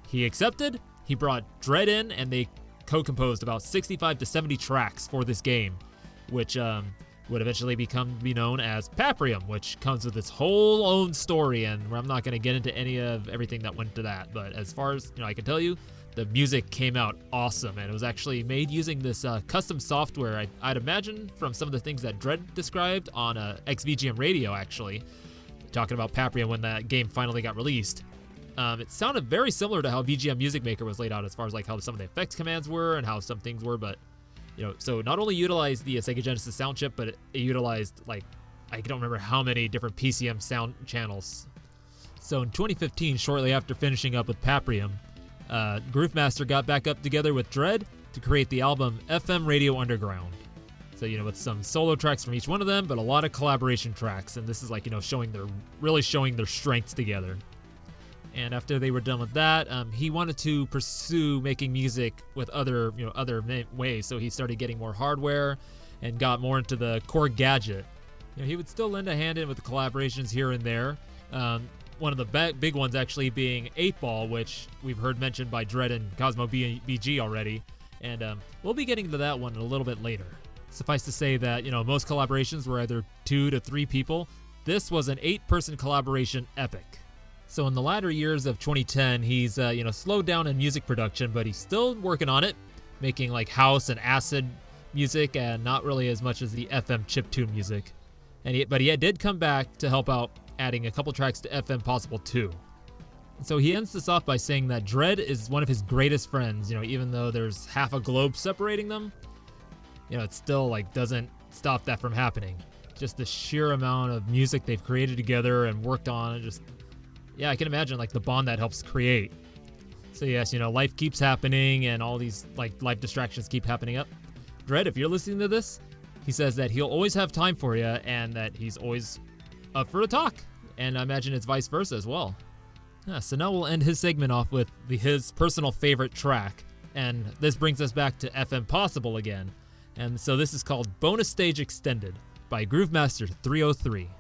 he accepted, he brought Jredd in, and they co-composed about 65 to 70 tracks for this game, which would eventually be known as Paprium, which comes with its whole own story, and I'm not going to get into any of everything that went to that. But as far as I can tell you, the music came out awesome, and it was actually made using this custom software. I'd imagine from some of the things that Jredd described on XVGM Radio, actually, talking about Paprium when that game finally got released. It sounded very similar to how VGM Music Maker was laid out, as far as how some of the effects commands were and how some things were, but so not only utilized the Sega Genesis sound chip, but it utilized I don't remember how many different PCM sound channels. So in 2015, shortly after finishing up with Paprium, Groovemaster got back up together with Jredd to create the album FM Radio Underground. So with some solo tracks from each one of them, but a lot of collaboration tracks, and this is showing their strengths together. And after they were done with that, he wanted to pursue making music with other ways. So he started getting more hardware and got more into the core gadget. He would still lend a hand in with the collaborations here and there. One of the big ones actually being 8-Ball, which we've heard mentioned by Jredd and Cosmo BG already. And we'll be getting to that one a little bit later. Suffice to say that, most collaborations were either 2 to 3 people. This was an 8-person collaboration epic. So in the latter years of 2010, he's slowed down in music production, but he's still working on it, making house and acid music, and not really as much as the FM chiptune music. But he did come back to help out, adding a couple tracks to FM Possible too. So he ends this off by saying that Jredd is one of his greatest friends. Even though there's half a globe separating them, it still doesn't stop that from happening. Just the sheer amount of music they've created together and worked on, and just. Yeah, I can imagine the bond that helps create. So yes, life keeps happening, and all these life distractions keep happening up. Jredd, if you're listening to this, he says that he'll always have time for you, and that he's always up for a talk. And I imagine it's vice versa as well. Yeah, so now we'll end his segment off with his personal favorite track, and this brings us back to FM Possible again. And so this is called Bonus Stage Extended by Groovemaster 303.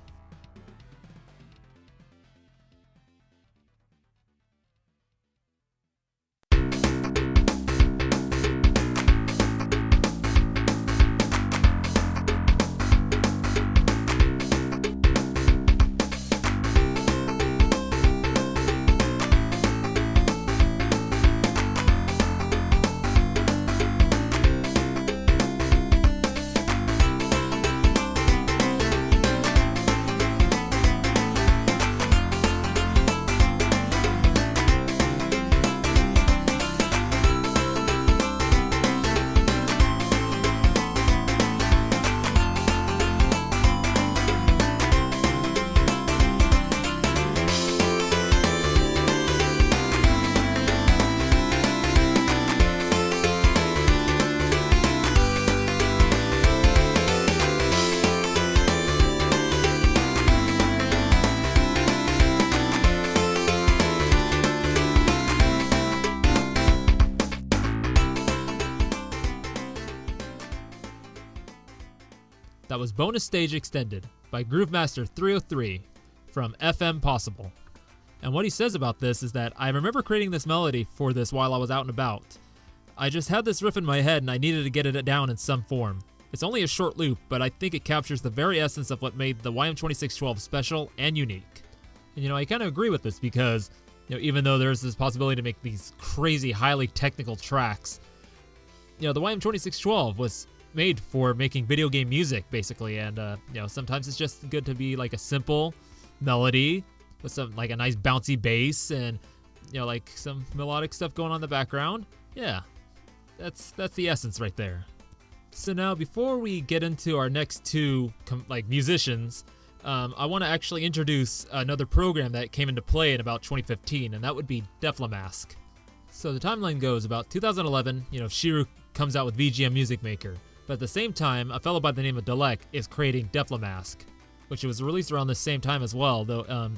That was Bonus Stage Extended by Groovemaster 303 from FM Possible. And what he says about this is that I remember creating this melody for this while I was out and about. I just had this riff in my head and I needed to get it down in some form. It's only a short loop, but I think it captures the very essence of what made the YM2612 special and unique. And I kind of agree with this because, even though there's this possibility to make these crazy, highly technical tracks, the YM2612 was made for making video game music, basically, and, sometimes it's just good to be like a simple melody with some, like a nice bouncy bass and, like some melodic stuff going on in the background. Yeah, that's the essence right there. So now, before we get into our next two, musicians, I want to actually introduce another program that came into play in about 2015, and that would be Deflamask. So the timeline goes about 2011, Shiru comes out with VGM Music Maker, but at the same time, a fellow by the name of Dalek is creating Deflamask, which was released around the same time as well, though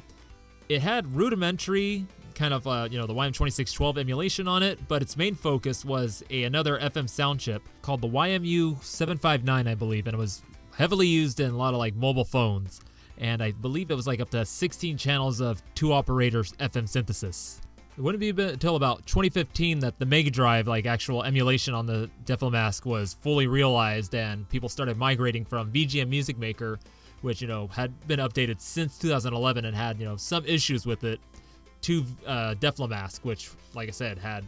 it had rudimentary kind of, the YM2612 emulation on it, but its main focus was another FM sound chip called the YMU759, I believe, and it was heavily used in a lot of mobile phones, and I believe it was up to 16 channels of 2 operators FM synthesis. It wouldn't be until about 2015 that the Megadrive actual emulation on the Deflamask was fully realized, and people started migrating from VGM Music Maker, which had been updated since 2011 and had some issues with it, to Deflamask, which, like I said, had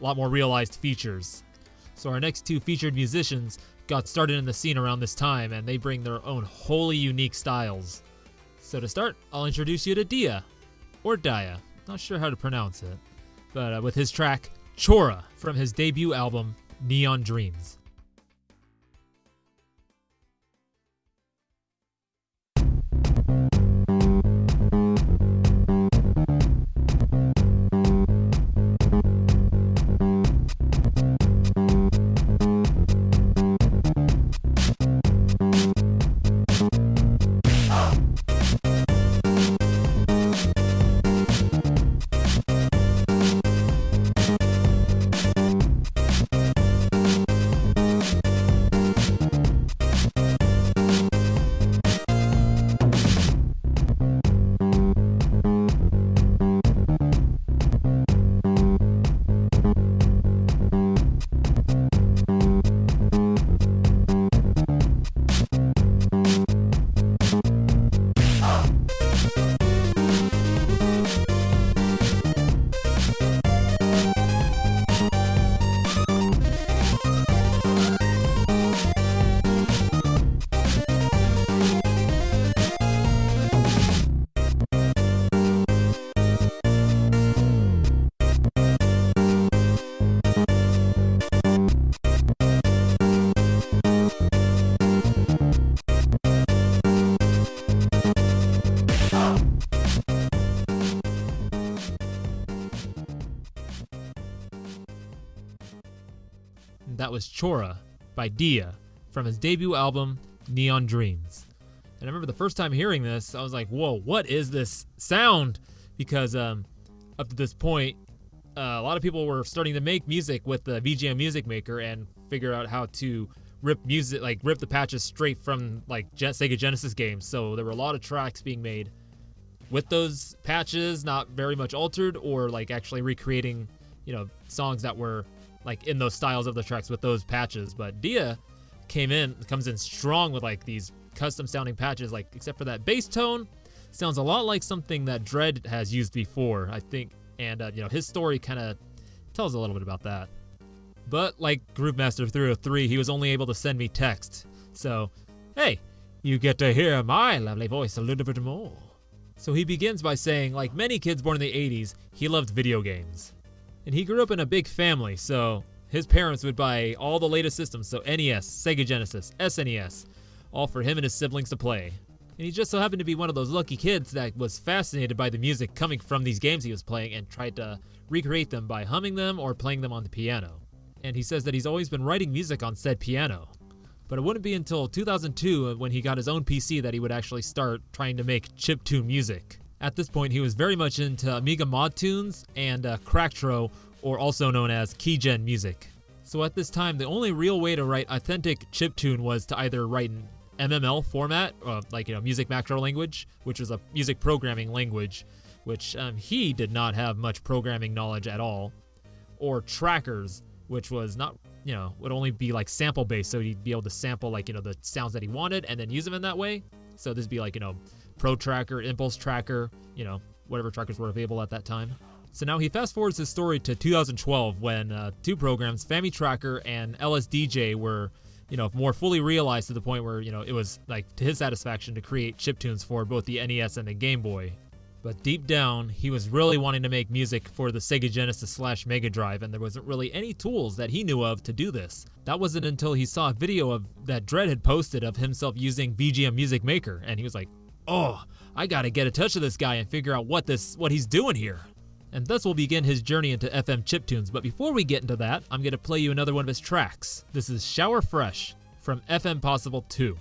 a lot more realized features. So our next two featured musicians got started in the scene around this time, and they bring their own wholly unique styles. So to start, I'll introduce you to Dya, or Dya, not sure how to pronounce it, but with his track Chora from his debut album Neon Dreams. That was Chora by Dya from his debut album Neon Dreams. And I remember the first time hearing this, I was like, whoa, what is this sound? Because up to this point, a lot of people were starting to make music with the VGM Music Maker and figure out how to rip the patches straight from Sega Genesis games. So there were a lot of tracks being made with those patches, not very much altered, or actually recreating, songs that were in those styles of the tracks with those patches. But Dya comes in strong with these custom sounding patches, except for that bass tone, sounds a lot like something that Jredd has used before, I think. And his story kind of tells a little bit about that. But like Groovemaster 303, he was only able to send me text. So, hey, you get to hear my lovely voice a little bit more. So he begins by saying, like many kids born in the 80s, he loved video games. And he grew up in a big family, so his parents would buy all the latest systems, so NES, Sega Genesis, SNES, all for him and his siblings to play. And he just so happened to be one of those lucky kids that was fascinated by the music coming from these games he was playing and tried to recreate them by humming them or playing them on the piano. And he says that he's always been writing music on said piano. But it wouldn't be until 2002 when he got his own PC that he would actually start trying to make chiptune music. At this point, he was very much into Amiga mod tunes and Cracktro, or also known as keygen music. So at this time, the only real way to write authentic chiptune was to either write an MML format, music macro language, which was a music programming language, which he did not have much programming knowledge at all, or trackers, which was not, would only be like sample based, so he'd be able to sample the sounds that he wanted and then use them in that way. So this would be Pro Tracker, Impulse Tracker, whatever trackers were available at that time. So now he fast forwards his story to 2012 when two programs, Fami Tracker and LSDJ, were more fully realized to the point where it was to his satisfaction to create chiptunes for both the NES and the Game Boy. But deep down, he was really wanting to make music for the Sega Genesis / Megadrive, and there wasn't really any tools that he knew of to do this. That wasn't until he saw a video that Jredd had posted of himself using VGM Music Maker, and he was like, "Oh, I gotta get in touch with this guy and figure out what he's doing here." And thus will begin his journey into FM chiptunes. But before we get into that, I'm gonna play you another one of his tracks. This is Shower Fresh from FM Possible 2.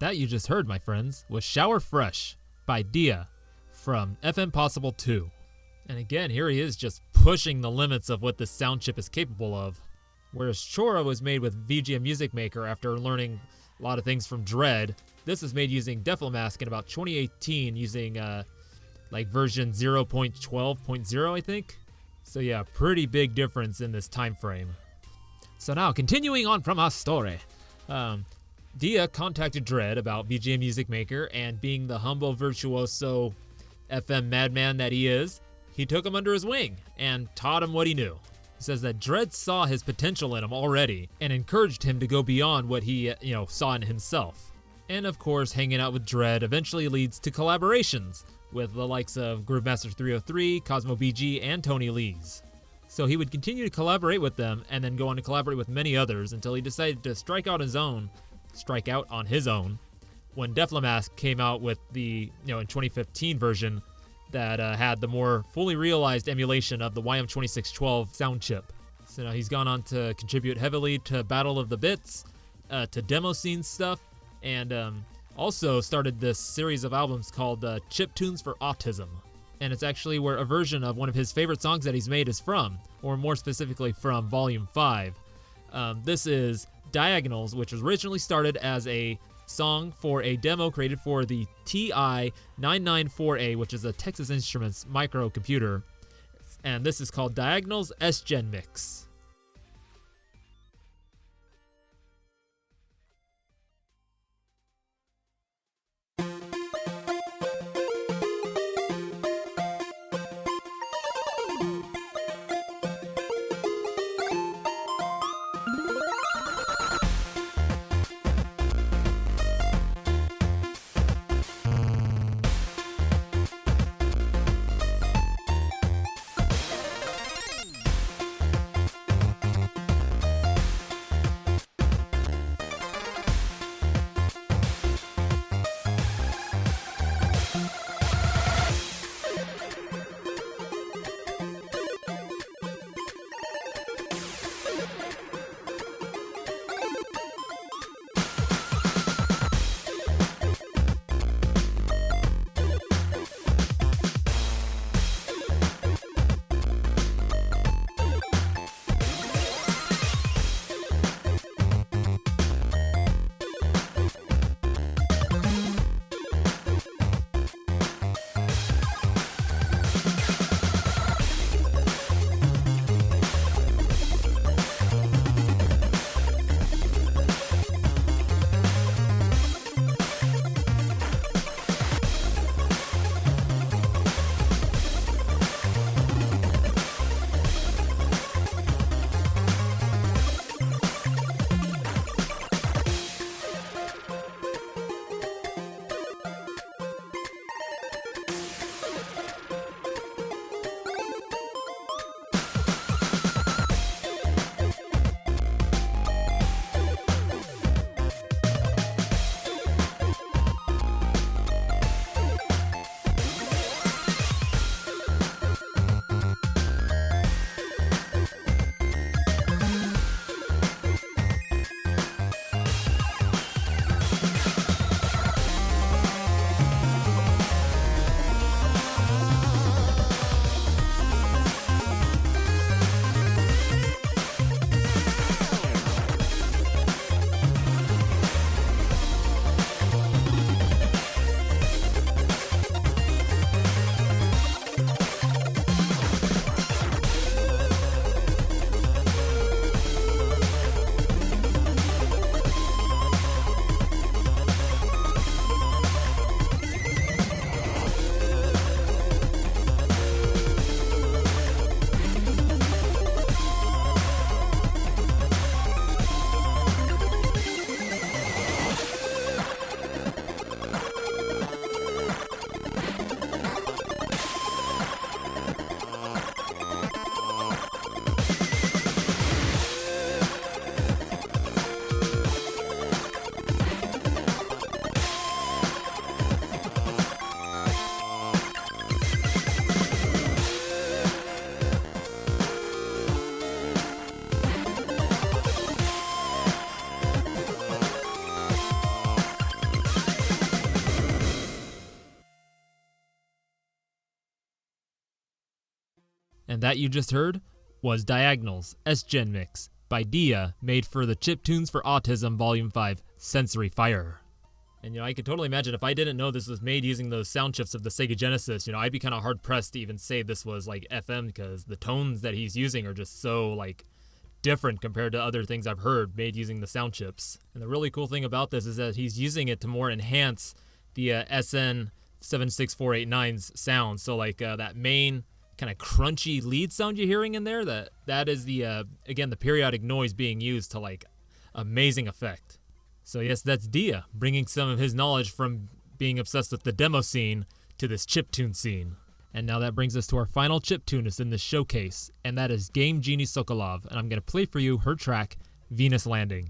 That you just heard, my friends, was Shower Fresh by Dya from FM Possible 2. And again, here he is just pushing the limits of what this sound chip is capable of. Whereas Chora was made with VGM Music Maker after learning a lot of things from Jredd, this was made using Deflomask in about 2018 using like version 0.12.0, I think. So yeah, pretty big difference in this time frame. So now, continuing on from our story. Dya contacted Jredd about VGM Music Maker, and being the humble virtuoso FM madman that he is, he took him under his wing and taught him what he knew. He says that Jredd saw his potential in him already and encouraged him to go beyond what he, saw in himself. And of course, hanging out with Jredd eventually leads to collaborations with the likes of Groovemaster 303, Cosmo BG, and Tony Lees. So he would continue to collaborate with them and then go on to collaborate with many others until he decided to strike out on his own when Deflamask came out with the, in 2015 version that had the more fully realized emulation of the YM2612 sound chip. So now he's gone on to contribute heavily to Battle of the Bits, to demo scene stuff, and also started this series of albums called Chiptunes for Autism. And it's actually where a version of one of his favorite songs that he's made is from, or more specifically from Volume 5. This is Diagonals, which was originally started as a song for a demo created for the TI-994A, which is a Texas Instruments microcomputer. And this is called Diagonals S-Gen Mix. And that you just heard was Diagonals S-Gen Mix by Dya, made for the Chiptunes for Autism Volume 5 Sensory Fire. And, I could totally imagine if I didn't know this was made using those sound chips of the Sega Genesis, I'd be kind of hard-pressed to even say this was, like, FM, because the tones that he's using are just so, like, different compared to other things I've heard made using the sound chips. And the really cool thing about this is that he's using it to more enhance the SN76489's sound. So, like, that main kind of crunchy lead sound you're hearing in there, that is the, again, the periodic noise being used to, like, amazing effect. So yes, that's Dya, bringing some of his knowledge from being obsessed with the demo scene to this chiptune scene. And now that brings us to our final chiptunist in this showcase, and that is Genie Sokolov, and I'm going to play for you her track, Venus Landing.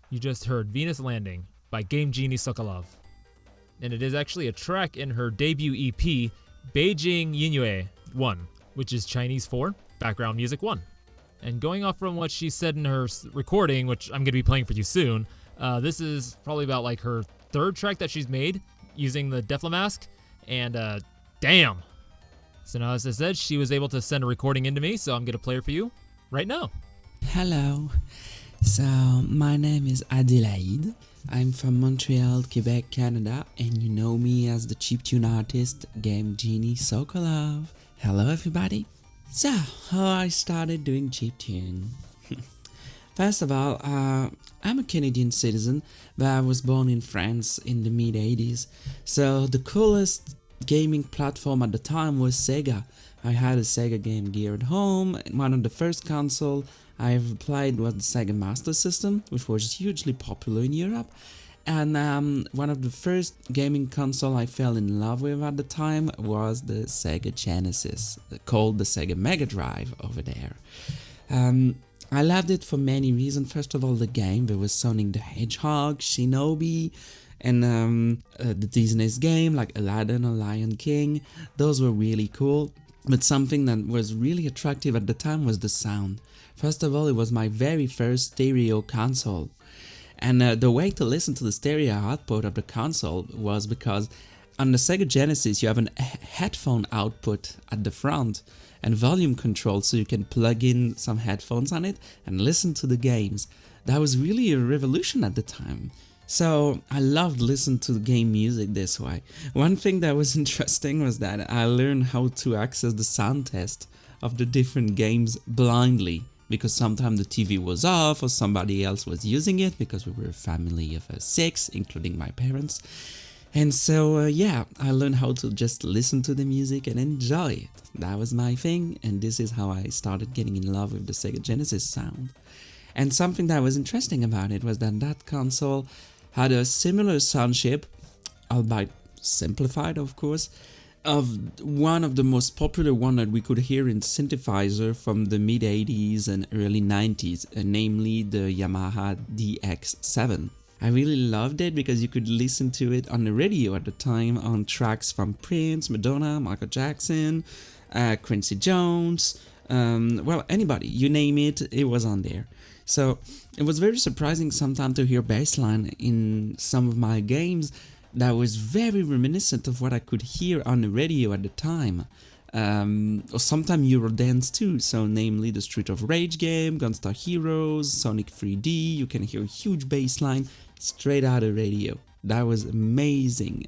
You just heard Venus Landing by Genie Sokolov. and it is actually a track in her debut EP, Beijing Yingyue 1, which is Chinese for background music 1. And going off from what she said in her recording, which I'm going to be playing for you soon, this is probably about like her third track that she's made using the Deflamask, and damn. So now, as I said, she was able to send a recording into me, so I'm going to play her for you right now. Hello. So, my name is Adelaide. I'm from Montreal, Quebec, Canada, and you know me as the chiptune artist, game Genie Sokolov. Hello, everybody. So, how I started doing chiptune. First of all, I'm a Canadian citizen, but I was born in France in the mid-80s. So, the coolest gaming platform at the time was Sega. I had a Sega Game Gear at home, and one of the first console I ever played was the Sega Master System, which was hugely popular in Europe. And one of the first gaming console I fell in love with at the time was the Sega Genesis, called the Sega Megadrive over there. I loved it for many reasons. First of all, the game. There was Sonic the Hedgehog, Shinobi, and the Disney's game like Aladdin or Lion King. Those were really cool. But something that was really attractive at the time was the sound. First of all, it was my very first stereo console. And the way to listen to the stereo output of the console was because on the Sega Genesis you have a headphone output at the front and volume control, so you can plug in some headphones on it and listen to the games. That was really a revolution at the time. So I loved listening to game music this way. One thing that was interesting was that I learned how to access the sound test of the different games blindly, because sometimes the TV was off or somebody else was using it, because we were a family of 6, including my parents. And so, I learned how to just listen to the music and enjoy it. That was my thing, and this is how I started getting in love with the Sega Genesis sound. And something that was interesting about it was that that console had a similar sound chip, albeit simplified of course, of one of the most popular one that we could hear in synthesizer from the mid-80s and early 90s, namely the Yamaha DX7. I really loved it because you could listen to it on the radio at the time on tracks from Prince, Madonna, Michael Jackson, Quincy Jones, anybody, you name it, it was on there. So it was very surprising sometimes to hear bassline in some of my games that was very reminiscent of what I could hear on the radio at the time. Or sometimes Eurodance too, so namely the Street of Rage game, Gunstar Heroes, Sonic 3D, you can hear a huge bass line straight out of radio. That was amazing.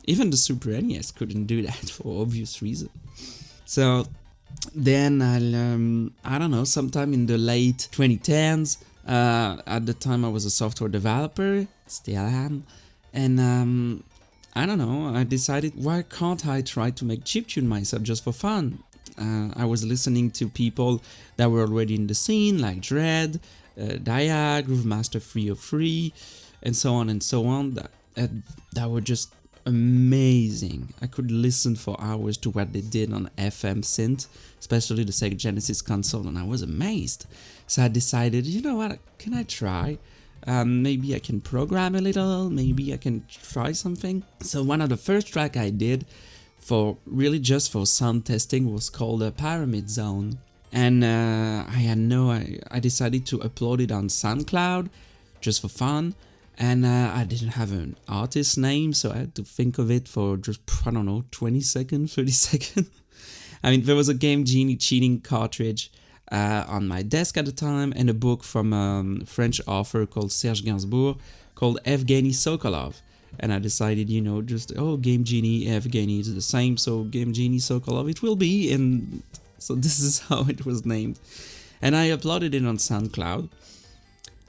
Even the Super NES couldn't do that for obvious reasons. So then I don't know, sometime in the late 2010s, at the time I was a software developer, still am, and I don't know, I decided, why can't I try to make chiptune myself just for fun? I was listening to people that were already in the scene, like Jredd, Dya, Groovemaster 303, and so on and so on, that were just amazing. I could listen for hours to what they did on FM synth, especially the Sega Genesis console, and I was amazed. So I decided, you know what, can I try? Maybe I can program a little, maybe I can try something. So one of the first track I did for just for sound testing was called a Pyramid Zone. And I decided to upload it on SoundCloud just for fun. And I didn't have an artist name, so I had to think of it for just, 20 seconds, 30 seconds. I mean, there was a game Genie cheating cartridge on my desk at the time, and a book from a French author called Serge Gainsbourg called Genie Sokolov. And I decided, Game Genie, Evgeny is the same, so Game Genie Sokolov it will be. And so this is how it was named. And I uploaded it on SoundCloud.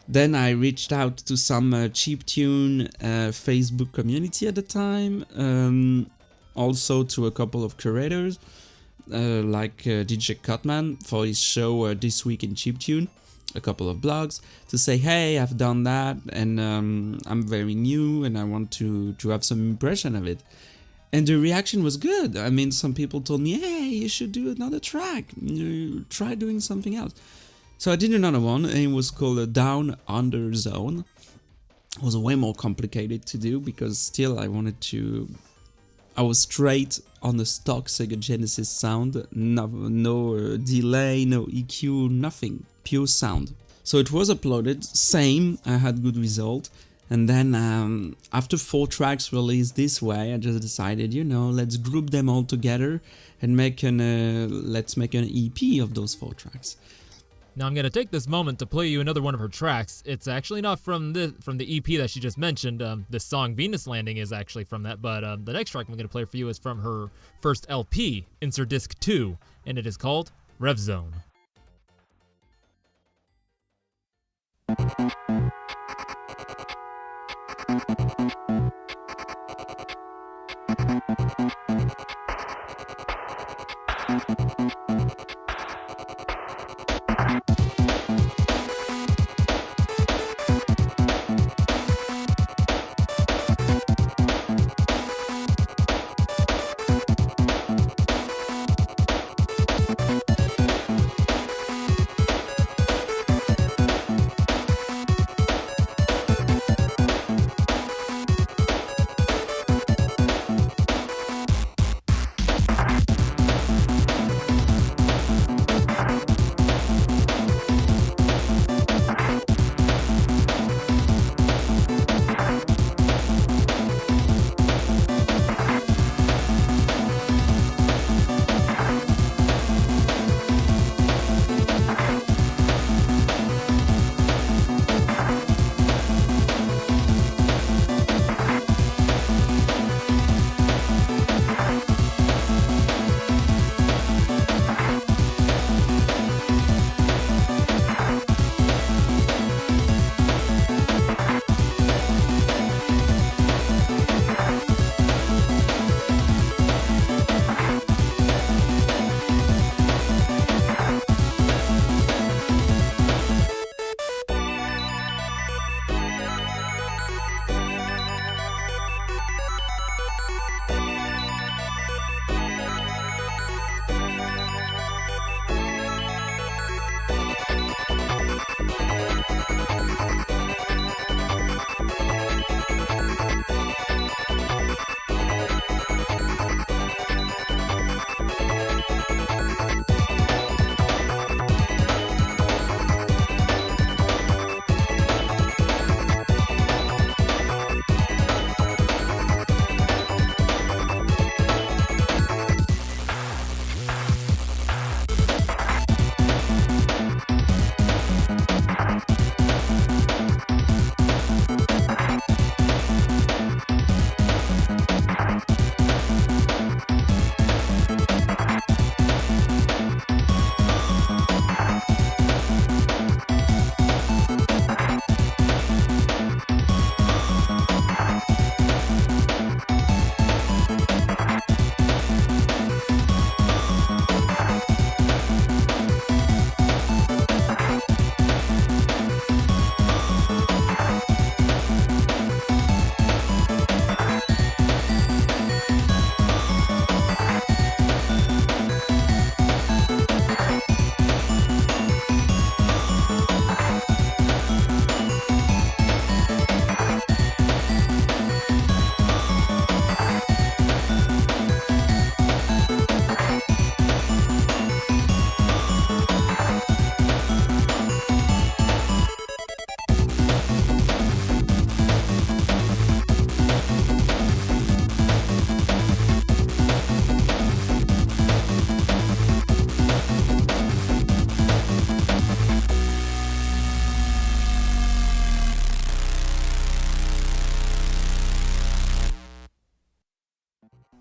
Then I reached out to some chiptune Facebook community at the time, also to a couple of curators, like DJ Cutman for his show This Week in Chiptune, a couple of blogs, to say, hey, I've done that, and I'm very new, and I want to have some impression of it. And the reaction was good. I mean, some people told me, hey, you should do another track, try doing something else. So I did another one, and it was called a Down Under Zone. was way more complicated to do because still I was straight on the stock Sega Genesis sound, no delay, no EQ, nothing, pure sound. So it was uploaded, same, I had good result, and then after 4 tracks released this way, I just decided, let's group them all together and let's make an EP of those 4 tracks. Now I'm gonna take this moment to play you another one of her tracks. It's actually not from the EP that she just mentioned. The song Venus Landing is actually from that, but the next track I'm gonna play for you is from her first LP, Insert Disc 2, and it is called Rev Zone.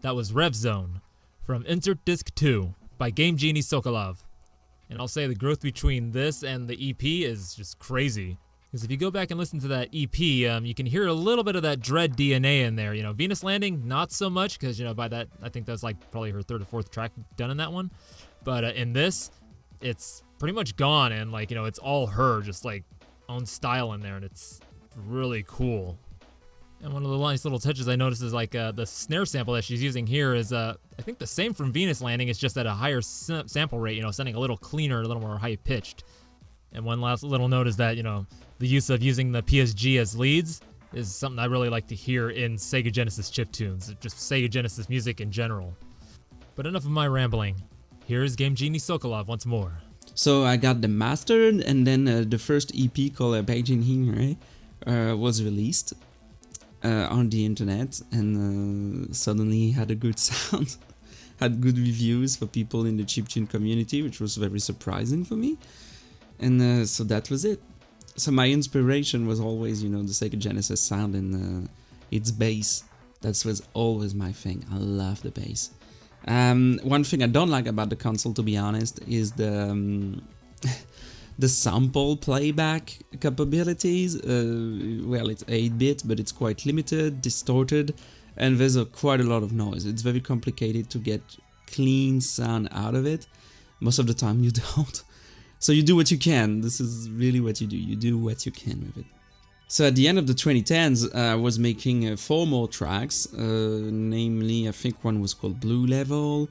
That was Rev Zone from Insert Disc 2 by Genie Sokolov. And I'll say the growth between this and the EP is just crazy. Because if you go back and listen to that EP, you can hear a little bit of that Jredd DNA in there. Venus Landing, not so much, because, by that, I think that's like probably her 3rd or 4th track done in that one. But in this, it's pretty much gone, and it's all her, just own style in there, and it's really cool. And one of the nice little touches I noticed is the snare sample that she's using here is I think the same from Venus Landing. It's just at a higher sample rate, sounding a little cleaner, a little more high pitched. And one last little note is that the use of using the PSG as leads is something I really like to hear in Sega Genesis chiptunes, just Sega Genesis music in general. But enough of my rambling. Here is Game Genie Sokolov once more. So I got the master, and then the first EP called Beijing was released on the internet, and suddenly had a good sound, had good reviews for people in the chiptune community, which was very surprising for me. And so that was it. So my inspiration was always, the Sega Genesis sound and its bass. That was always my thing. I love the bass. One thing I don't like about the console, to be honest, is the the sample playback capabilities. Well, it's 8-bit, but it's quite limited, distorted, and there's quite a lot of noise. It's very complicated to get clean sound out of it. Most of the time you don't. So you do what you can. This is really what you do. You do what you can with it. So at the end of the 2010s, I was making 4 more tracks, namely I think one was called Blue Level,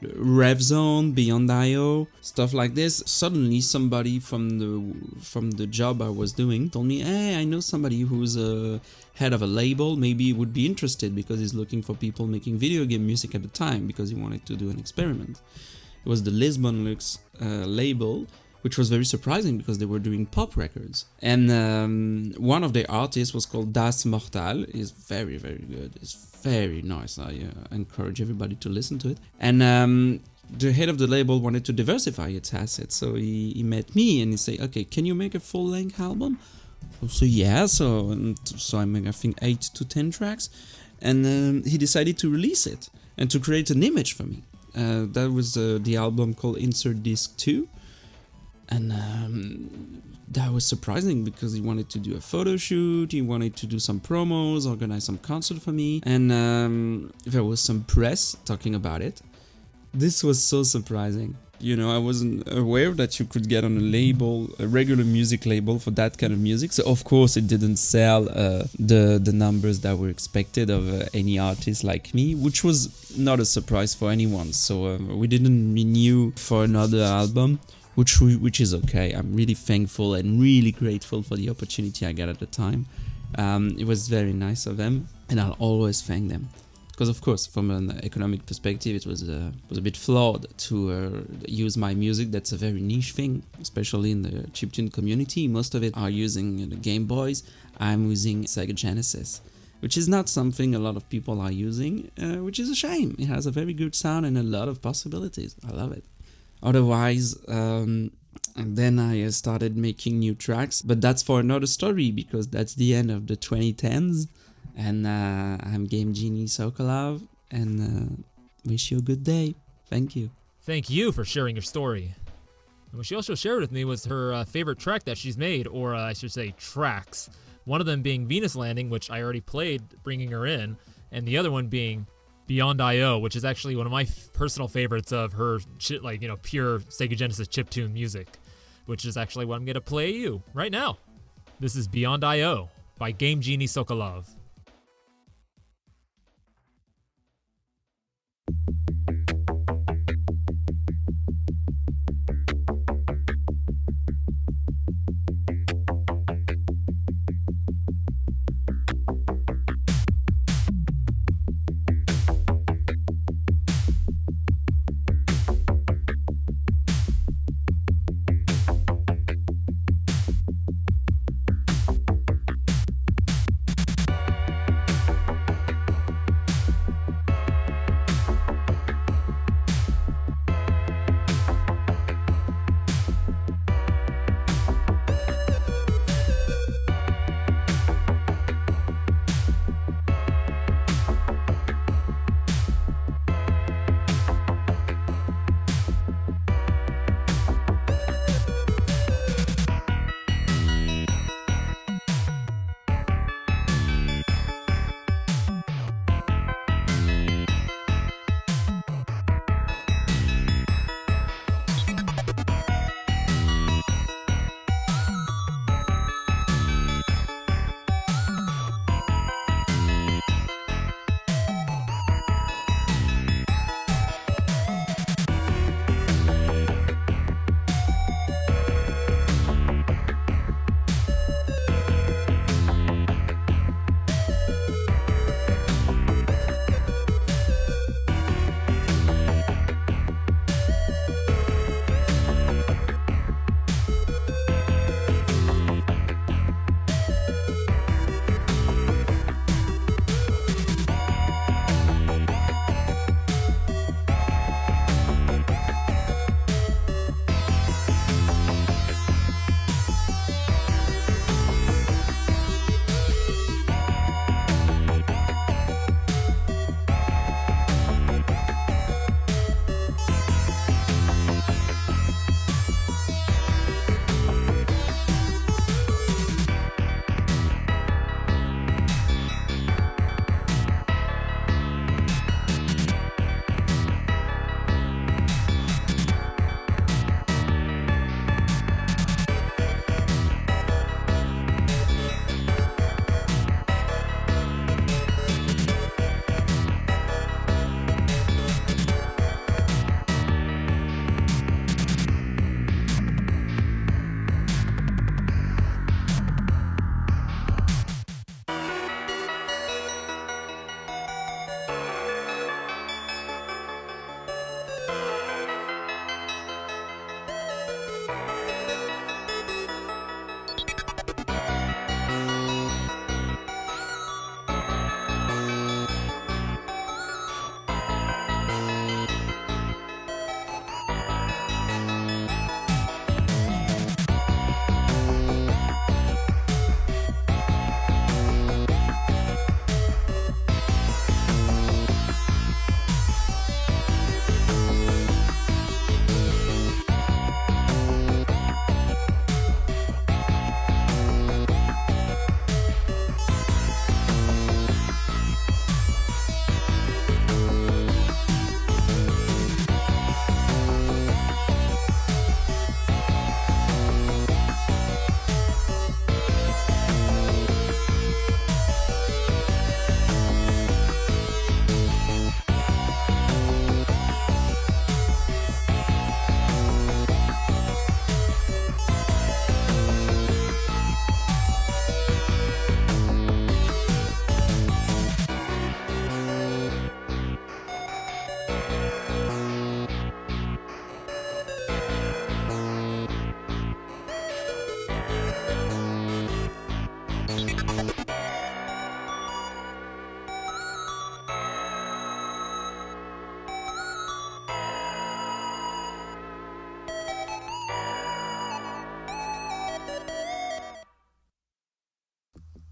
Rev Zone, Beyond I.O., stuff like this. Suddenly somebody from the job I was doing told me, hey, I know somebody who's head of a label, maybe he would be interested because he's looking for people making video game music at the time because he wanted to do an experiment. It was the Lisbon Lux label, which was very surprising because they were doing pop records. And one of the artists was called Das Mortal. It's very, very good. It's very nice. I encourage everybody to listen to it. And the head of the label wanted to diversify its assets. So he met me and he said, okay, can you make a full-length album? So yeah, so I make, I think, 8 to 10 tracks. And he decided to release it and to create an image for me. That was the album called Insert Disc 2. And that was surprising because he wanted to do a photo shoot, he wanted to do some promos, organize some concert for me, and there was some press talking about it. This was so surprising. I wasn't aware that you could get on a label, a regular music label for that kind of music. So of course it didn't sell the numbers that were expected of any artist like me, which was not a surprise for anyone. So we didn't renew for another album. Which is okay. I'm really thankful and really grateful for the opportunity I got at the time. It was very nice of them, and I'll always thank them. Because of course, from an economic perspective, it was a bit flawed to use my music. That's a very niche thing, especially in the chiptune community. Most of it are using the Game Boys. I'm using Sega Genesis, which is not something a lot of people are using, which is a shame. It has a very good sound and a lot of possibilities. I love it. Otherwise, and then I started making new tracks, but that's for another story because that's the end of the 2010s, and I'm Game Genie Sokolov, and wish you a good day. Thank you. Thank you for sharing your story. And what she also shared with me was her favorite track that she's made, or I should say tracks. One of them being Venus Landing, which I already played, bringing her in, and the other one being Beyond I.O., which is actually one of my personal favorites of her, pure Sega Genesis chiptune music, which is actually what I'm going to play you right now. This is Beyond I.O. by Game Genie Sokolov.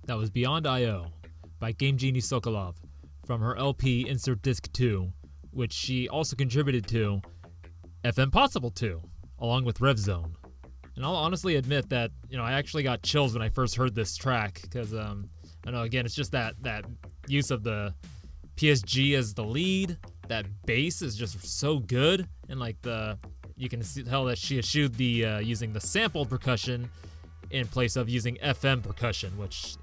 That was Beyond I.O. by Genie Sokolov from her LP Insert Disc 2, which she also contributed to FM Possible 2, along with Rev Zone. And I'll honestly admit that, I actually got chills when I first heard this track, because, I don't know, again, it's just that use of the PSG as the lead. That bass is just so good, and you can tell that she eschewed the using the sampled percussion in place of using FM percussion, which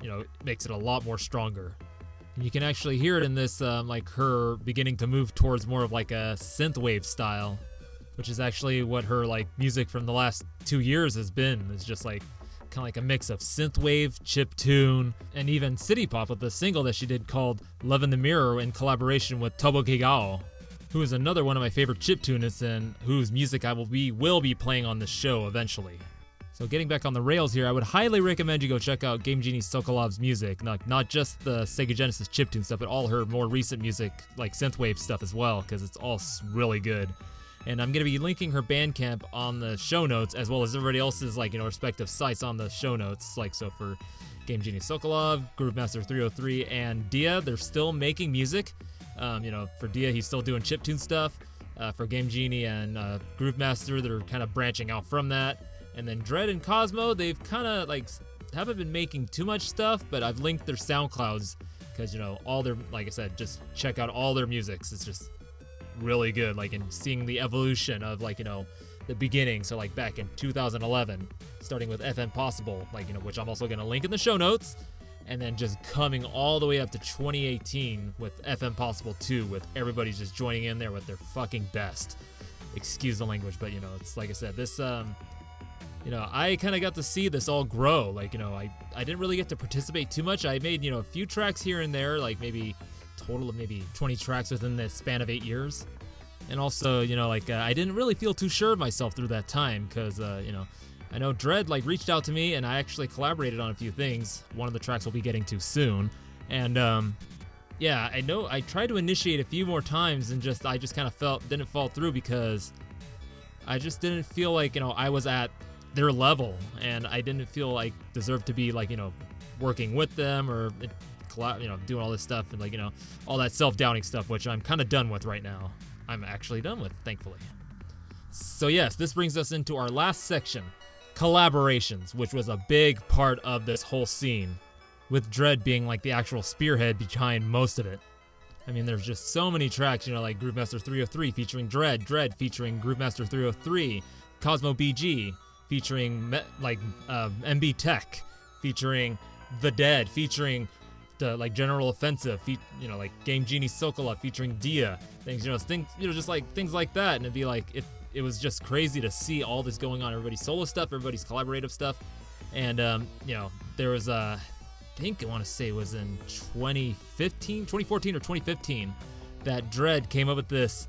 makes it a lot more stronger. And you can actually hear it in this, her beginning to move towards more of like a synthwave style, which is actually what her music from the last 2 years has been. It's just kind of like a mix of synthwave, chiptune, and even city pop with the single that she did called Love in the Mirror in collaboration with Tobo Gigao, who is another one of my favorite chiptunists and whose music I will be playing on this show eventually. So getting back on the rails here, I would highly recommend you go check out Genie Sokolov's music, not just the Sega Genesis chiptune stuff, but all her more recent music, like synthwave stuff as well, because it's all really good. And I'm going to be linking her Bandcamp on the show notes, as well as everybody else's respective sites on the show notes. So for Genie Sokolov, Groovemaster 303, and Dya, they're still making music. For Dya, he's still doing chiptune stuff. For Genie and Groovemaster, they're kind of branching out from that. And then Jredd and Cosmo, they've kind of haven't been making too much stuff, but I've linked their SoundClouds because all their, like I said, just check out all their musics. It's just really good, and seeing the evolution of the beginning. So back in 2011, starting with FM Possible, which I'm also gonna link in the show notes, and then just coming all the way up to 2018 with FM Possible 2, with everybody just joining in there with their fucking best. Excuse the language, but it's like I said, this I kind of got to see this all grow. I didn't really get to participate too much. I made, a few tracks here and there, maybe total of maybe 20 tracks within the span of 8 years. And also, I didn't really feel too sure of myself through that time because, I know Jredd, reached out to me and I actually collaborated on a few things. One of the tracks we'll be getting to soon. And, I know I tried to initiate a few more times and I just kind of didn't fall through because I just didn't feel like, I was at their level, and I didn't feel like deserved to be working with them or doing all this stuff and all that self-doubting stuff, which I'm kind of done with right now. I'm actually done with, thankfully. So yes, this brings us into our last section, collaborations, which was a big part of this whole scene, with Jredd being the actual spearhead behind most of it. I mean, there's just so many tracks, like Groovemaster 303 featuring Jredd featuring Groovemaster 303, Cosmo BG featuring MB Tech, featuring The Dead, featuring the General Offensive, Genie Sokolov featuring Dya, things things like that, and it'd be it was just crazy to see all this going on, everybody's solo stuff, everybody's collaborative stuff, and there was I want to say it was in 2014 or 2015 that Jredd came up with this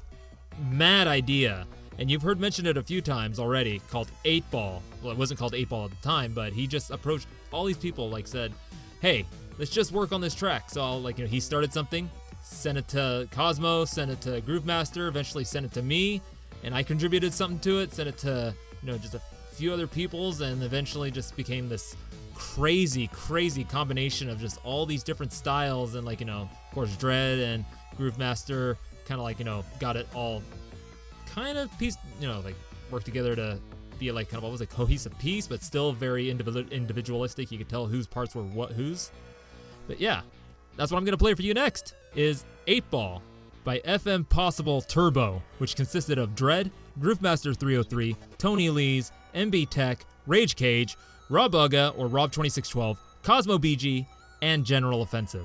mad idea. And you've heard mentioned it a few times already, called 8-Ball. Well, it wasn't called 8-Ball at the time, but he just approached all these people, said, hey, let's just work on this track. So he started something, sent it to Cosmo, sent it to Groovemaster, eventually sent it to me, and I contributed something to it, sent it to, just a few other people's, and eventually just became this crazy combination of just all these different styles, and of course Jredd and Groovemaster kind of got it all kind of piece, work together to be kind of almost a cohesive piece, but still very individualistic. You could tell whose parts were whose. But yeah, that's what I'm gonna play for you next. Is 8-Ball by FM Possible Turbo, which consisted of Jredd, Groovemaster 303, Tony Lees, MB Tech, Rage Cage, Rob Uga or Rob 2612, Cosmo BG, and General Offensive.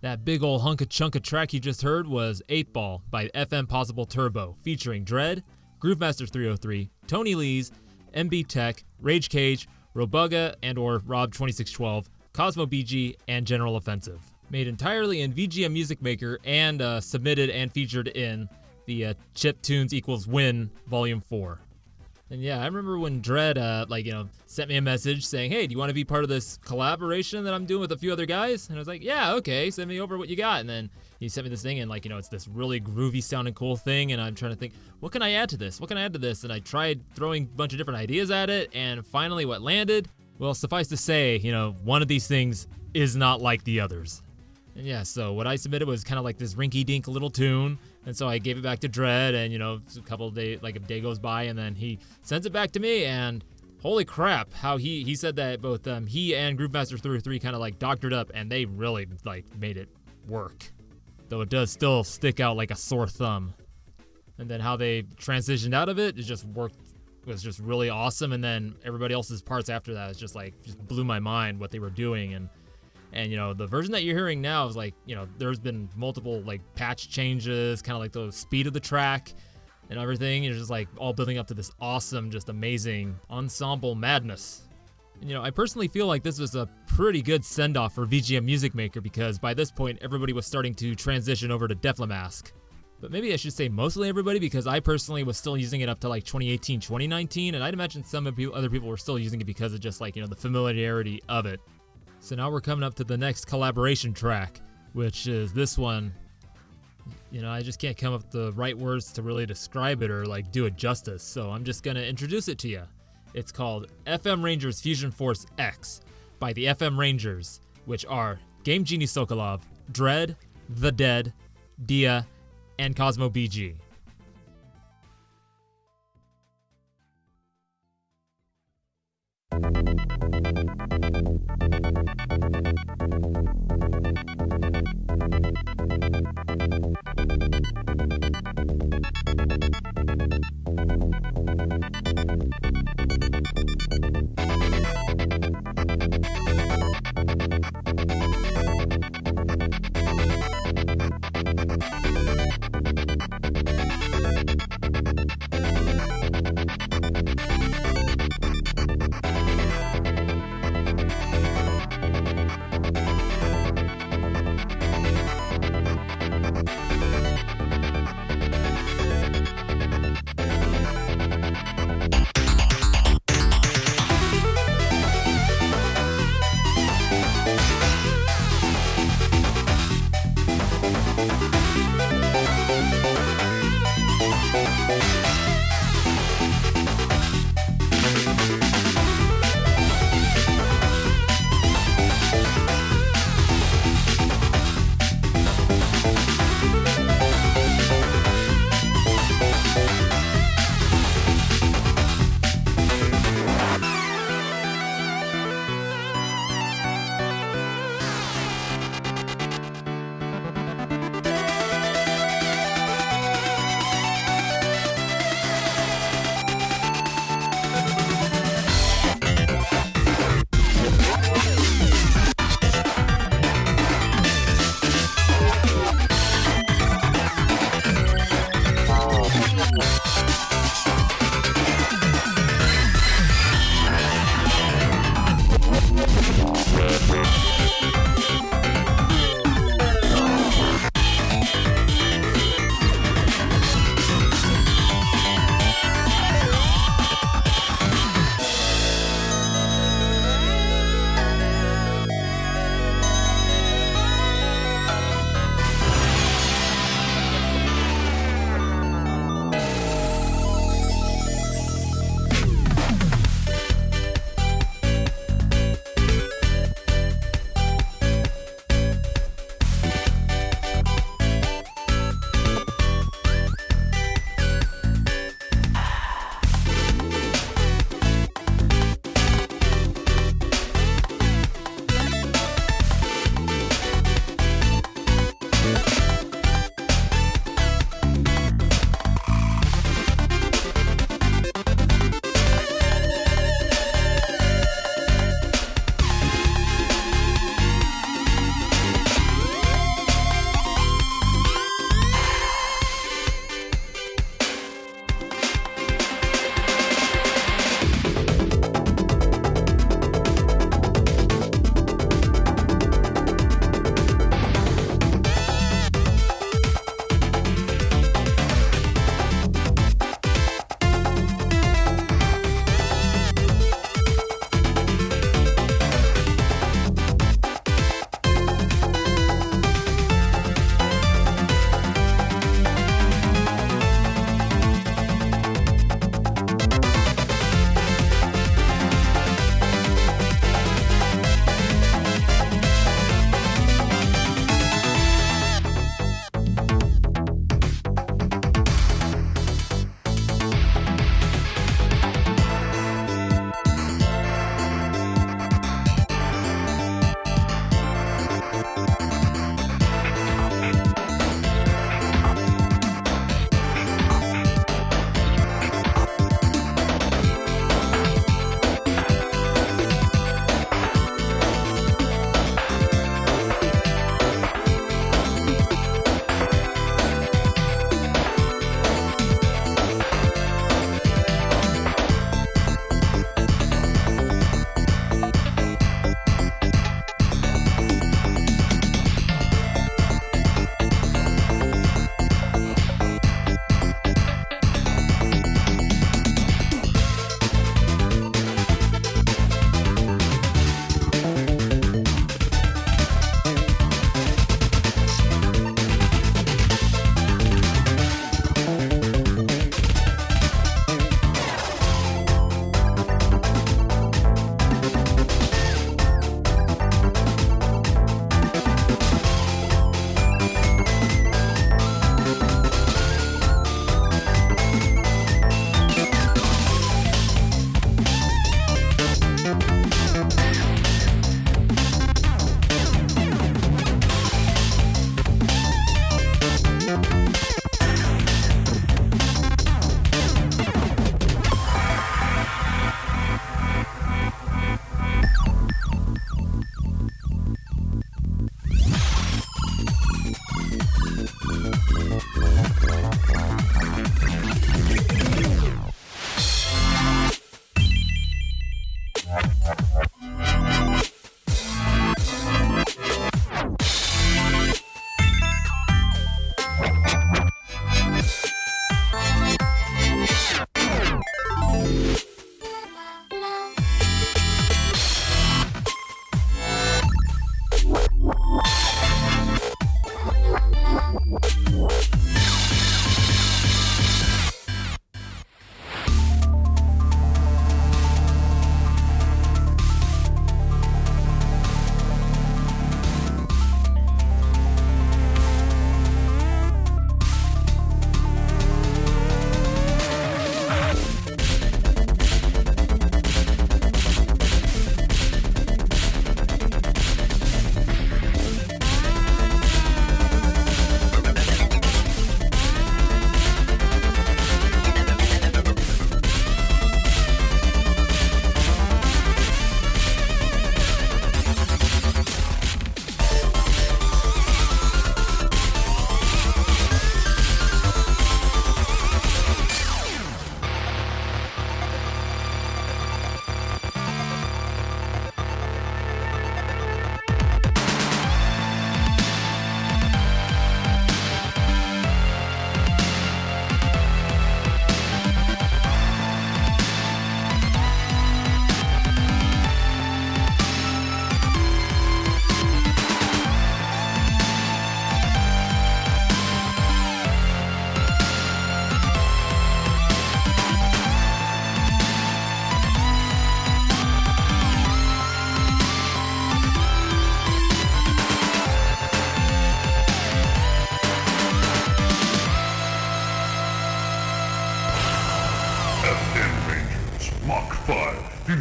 That big ol' hunk of chunk of track you just heard was 8 Ball by FM Possible Turbo, featuring Jredd, Groovemaster 303, Tony Lees, MB Tech, Rage Cage, Robuga and or Rob 2612, Cosmo BG, and General Offensive. Made entirely in VGM Music Maker and submitted and featured in the Chiptunes equals Win Volume 4. And yeah, I remember when Jredd, sent me a message saying, hey, do you want to be part of this collaboration that I'm doing with a few other guys? And I was like, yeah, okay, send me over what you got. And then he sent me this thing, and it's this really groovy sounding cool thing, and I'm trying to think, what can I add to this? What can I add to this? And I tried throwing a bunch of different ideas at it, and finally what landed, well, suffice to say, one of these things is not like the others. And yeah, so what I submitted was kind of like this rinky-dink little tune. And so I gave it back to Jredd, and a couple of days, a day goes by, and then he sends it back to me, and holy crap, how he said that both he and Groovemaster 303 kind of doctored up, and they really made it work. Though it does still stick out like a sore thumb. And then how they transitioned out of it just worked, was just really awesome. And then everybody else's parts after that is just blew my mind what they were doing. And the version that you're hearing now is there's been multiple patch changes, kind of the speed of the track and everything. It's just all building up to this awesome, just amazing ensemble madness. And I personally feel like this was a pretty good send-off for VGM Music Maker, because by this point everybody was starting to transition over to Deflamask. But maybe I should say mostly everybody, because I personally was still using it up to 2018, 2019, and I'd imagine some other people were still using it because of just the familiarity of it. So now we're coming up to the next collaboration track, which is this one. I just can't come up with the right words to really describe it or do it justice, so I'm just gonna introduce it to you. It's called FM Rangers Fusion Force X by the FM Rangers, which are Genie Sokolov, Jredd, The Dead, Dya, and Cosmo BG.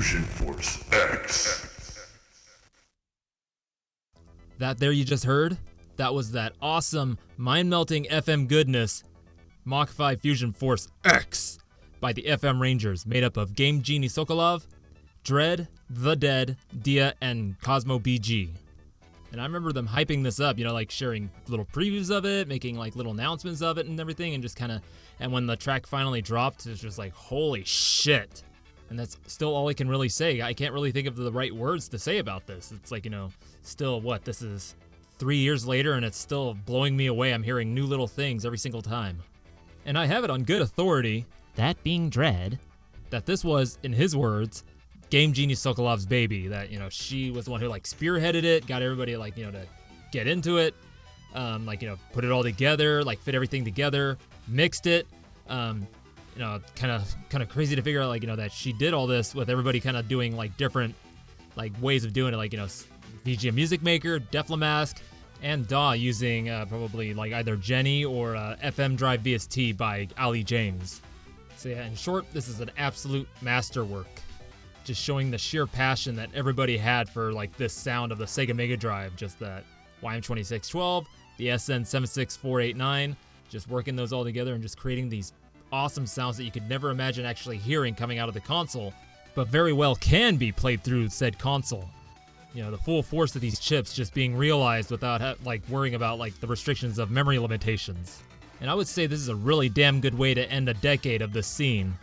Fusion Force X. That there you just heard, that was that awesome, mind-melting FM goodness, Mach 5 Fusion Force X by the FM Rangers, made up of Genie Sokolov, Jredd, The Dead, Dya, and Cosmo BG. And I remember them hyping this up, like sharing little previews of it, making like little announcements of it and everything, and just kind of, and when the track finally dropped, it's just like, holy shit. And that's still all I can really say. I can't really think of the right words to say about this. It's like, still this is 3 years later, and it's still blowing me away. I'm hearing new little things every single time. And I have it on good authority, that being Jredd, that this was, in his words, Genie Sokolov's baby. That, she was the one who spearheaded it, got everybody to get into it, put it all together, fit everything together, mixed it. Kind of crazy to figure out that she did all this with everybody kind of doing different ways of doing it, VGM Music Maker, Deflamask, and Dya using probably either Genie or FM Drive VST by Ali James. So yeah, in short, this is an absolute masterwork, just showing the sheer passion that everybody had for this sound of the Sega Megadrive, just that YM2612, the SN76489, just working those all together and just creating these awesome sounds that you could never imagine actually hearing coming out of the console, but very well can be played through said console. The full force of these chips just being realized without worrying about the restrictions of memory limitations. And I would say this is a really damn good way to end a decade of this scene.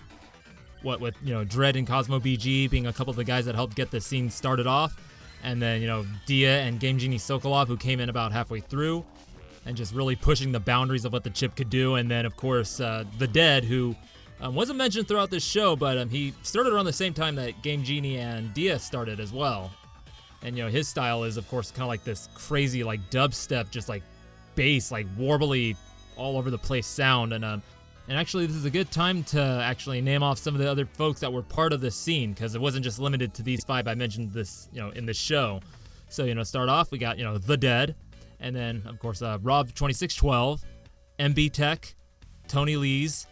What with Jredd and Cosmo BG being a couple of the guys that helped get the scene started off, and then Dya and Genie Sokolov, who came in about halfway through, and just really pushing the boundaries of what the chip could do. And then of course The Dead, who wasn't mentioned throughout this show, but he started around the same time that Genie and Dya started as well. And his style is of course kind of this crazy dubstep, just bass, warbly, all over the place sound. And actually this is a good time to actually name off some of the other folks that were part of this scene, because it wasn't just limited to these 5 I mentioned this in this show. So start off, we got The Dead, and then of course Rob2612, MB Tech, Tony Lees,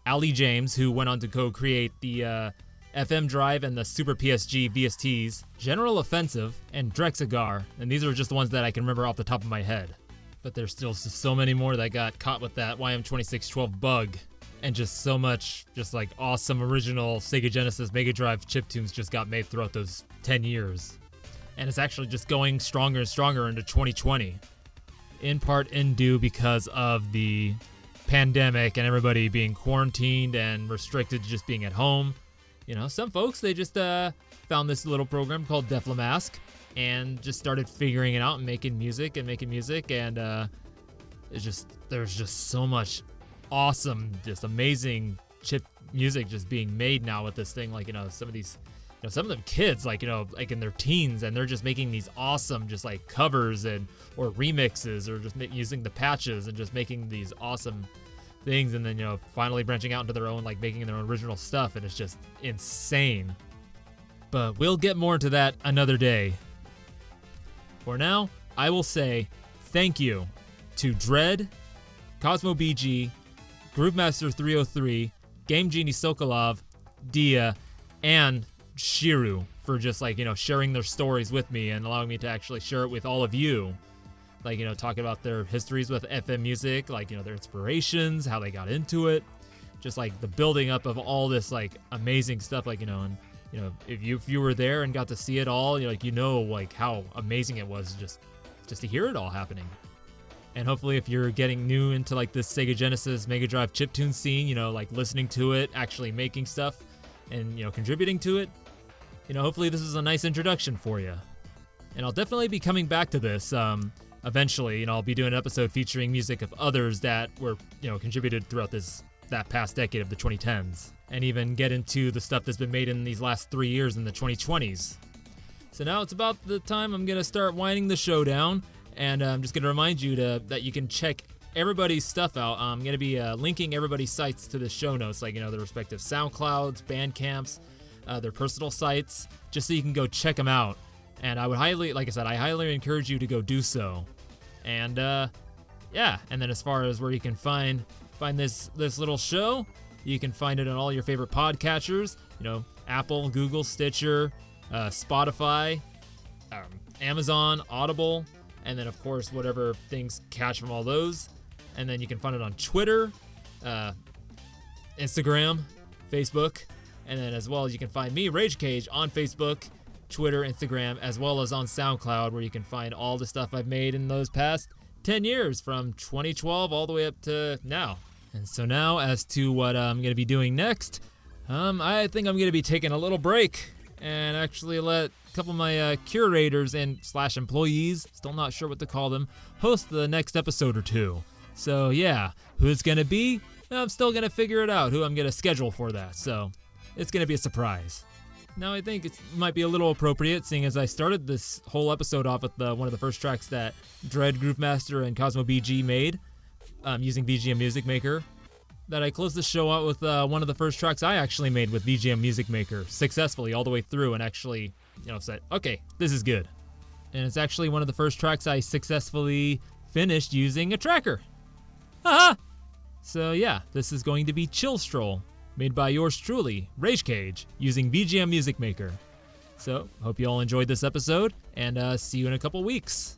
Ali James, who went on to co-create the FM Drive and the Super PSG VSTs, General Offensive, and Drexagar. And these are just the ones that I can remember off the top of my head. But there's still so many more that got caught with that YM2612 bug. And just so much awesome original Sega Genesis Megadrive chiptunes just got made throughout those 10 years. And it's actually just going stronger and stronger into 2020. In part in due because of the pandemic and everybody being quarantined and restricted to just being at home. Some folks, they just found this little program called Deflamask and just started figuring it out and making music. And there's just so much awesome, just amazing chip music just being made now with this thing. Some of these, some of them kids, in their teens, and they're just making these awesome, just covers or remixes, or just using the patches and just making these awesome things, and then finally branching out into their own, making their own original stuff, and it's just insane. But we'll get more into that another day. For now, I will say thank you to Jredd, Cosmo BG, Groovemaster 303, Genie Sokolov, Dya, and Shiru for just sharing their stories with me and allowing me to actually share it with all of you. Talking about their histories with FM music, their inspirations, how they got into it, just the building up of all this amazing stuff, and if you were there and got to see it all, how amazing it was just to hear it all happening. And hopefully if you're getting new into this Sega Genesis Megadrive Chiptune Scene, listening to it, actually making stuff, and contributing to it, hopefully this is a nice introduction for you. And I'll definitely be coming back to this eventually. I'll be doing an episode featuring music of others that were contributed throughout that past decade of the 2010s, and even get into the stuff that's been made in these last 3 years in the 2020s. So now it's about the time I'm gonna start winding the show down, and I'm just gonna remind you that you can check everybody's stuff out. I'm gonna be linking everybody's sites to the show notes, their respective SoundClouds, Bandcamps, their personal sites, just so you can go check them out. And I would highly encourage you to go do so. And and then as far as where you can find this little show, you can find it on all your favorite podcatchers. Apple, Google, Stitcher, Spotify, Amazon, Audible, and then of course whatever things catch from all those. And then you can find it on Twitter, Instagram, Facebook, and then as well as you can find me, Rage Cage, on Facebook, Twitter, Instagram, as well as on SoundCloud, where you can find all the stuff I've made in those past 10 years, from 2012 all the way up to now. And so now, as to what I'm going to be doing next, I think I'm going to be taking a little break and actually let a couple of my curators and / employees, still not sure what to call them, host the next episode or two. So yeah, who it's going to be? I'm still going to figure it out, who I'm going to schedule for that. So it's going to be a surprise. Now, I think it might be a little appropriate, seeing as I started this whole episode off with one of the first tracks that Jredd, Groovemaster, and Cosmo BG made, using VGM Music Maker, that I close the show out with one of the first tracks I actually made with VGM Music Maker, successfully all the way through, and actually, said, okay, this is good. And it's actually one of the first tracks I successfully finished using a tracker. Haha! So yeah, this is going to be Chill Stroll, made by yours truly, Rage Cage, using VGM Music Maker. So, hope you all enjoyed this episode, and see you in a couple weeks.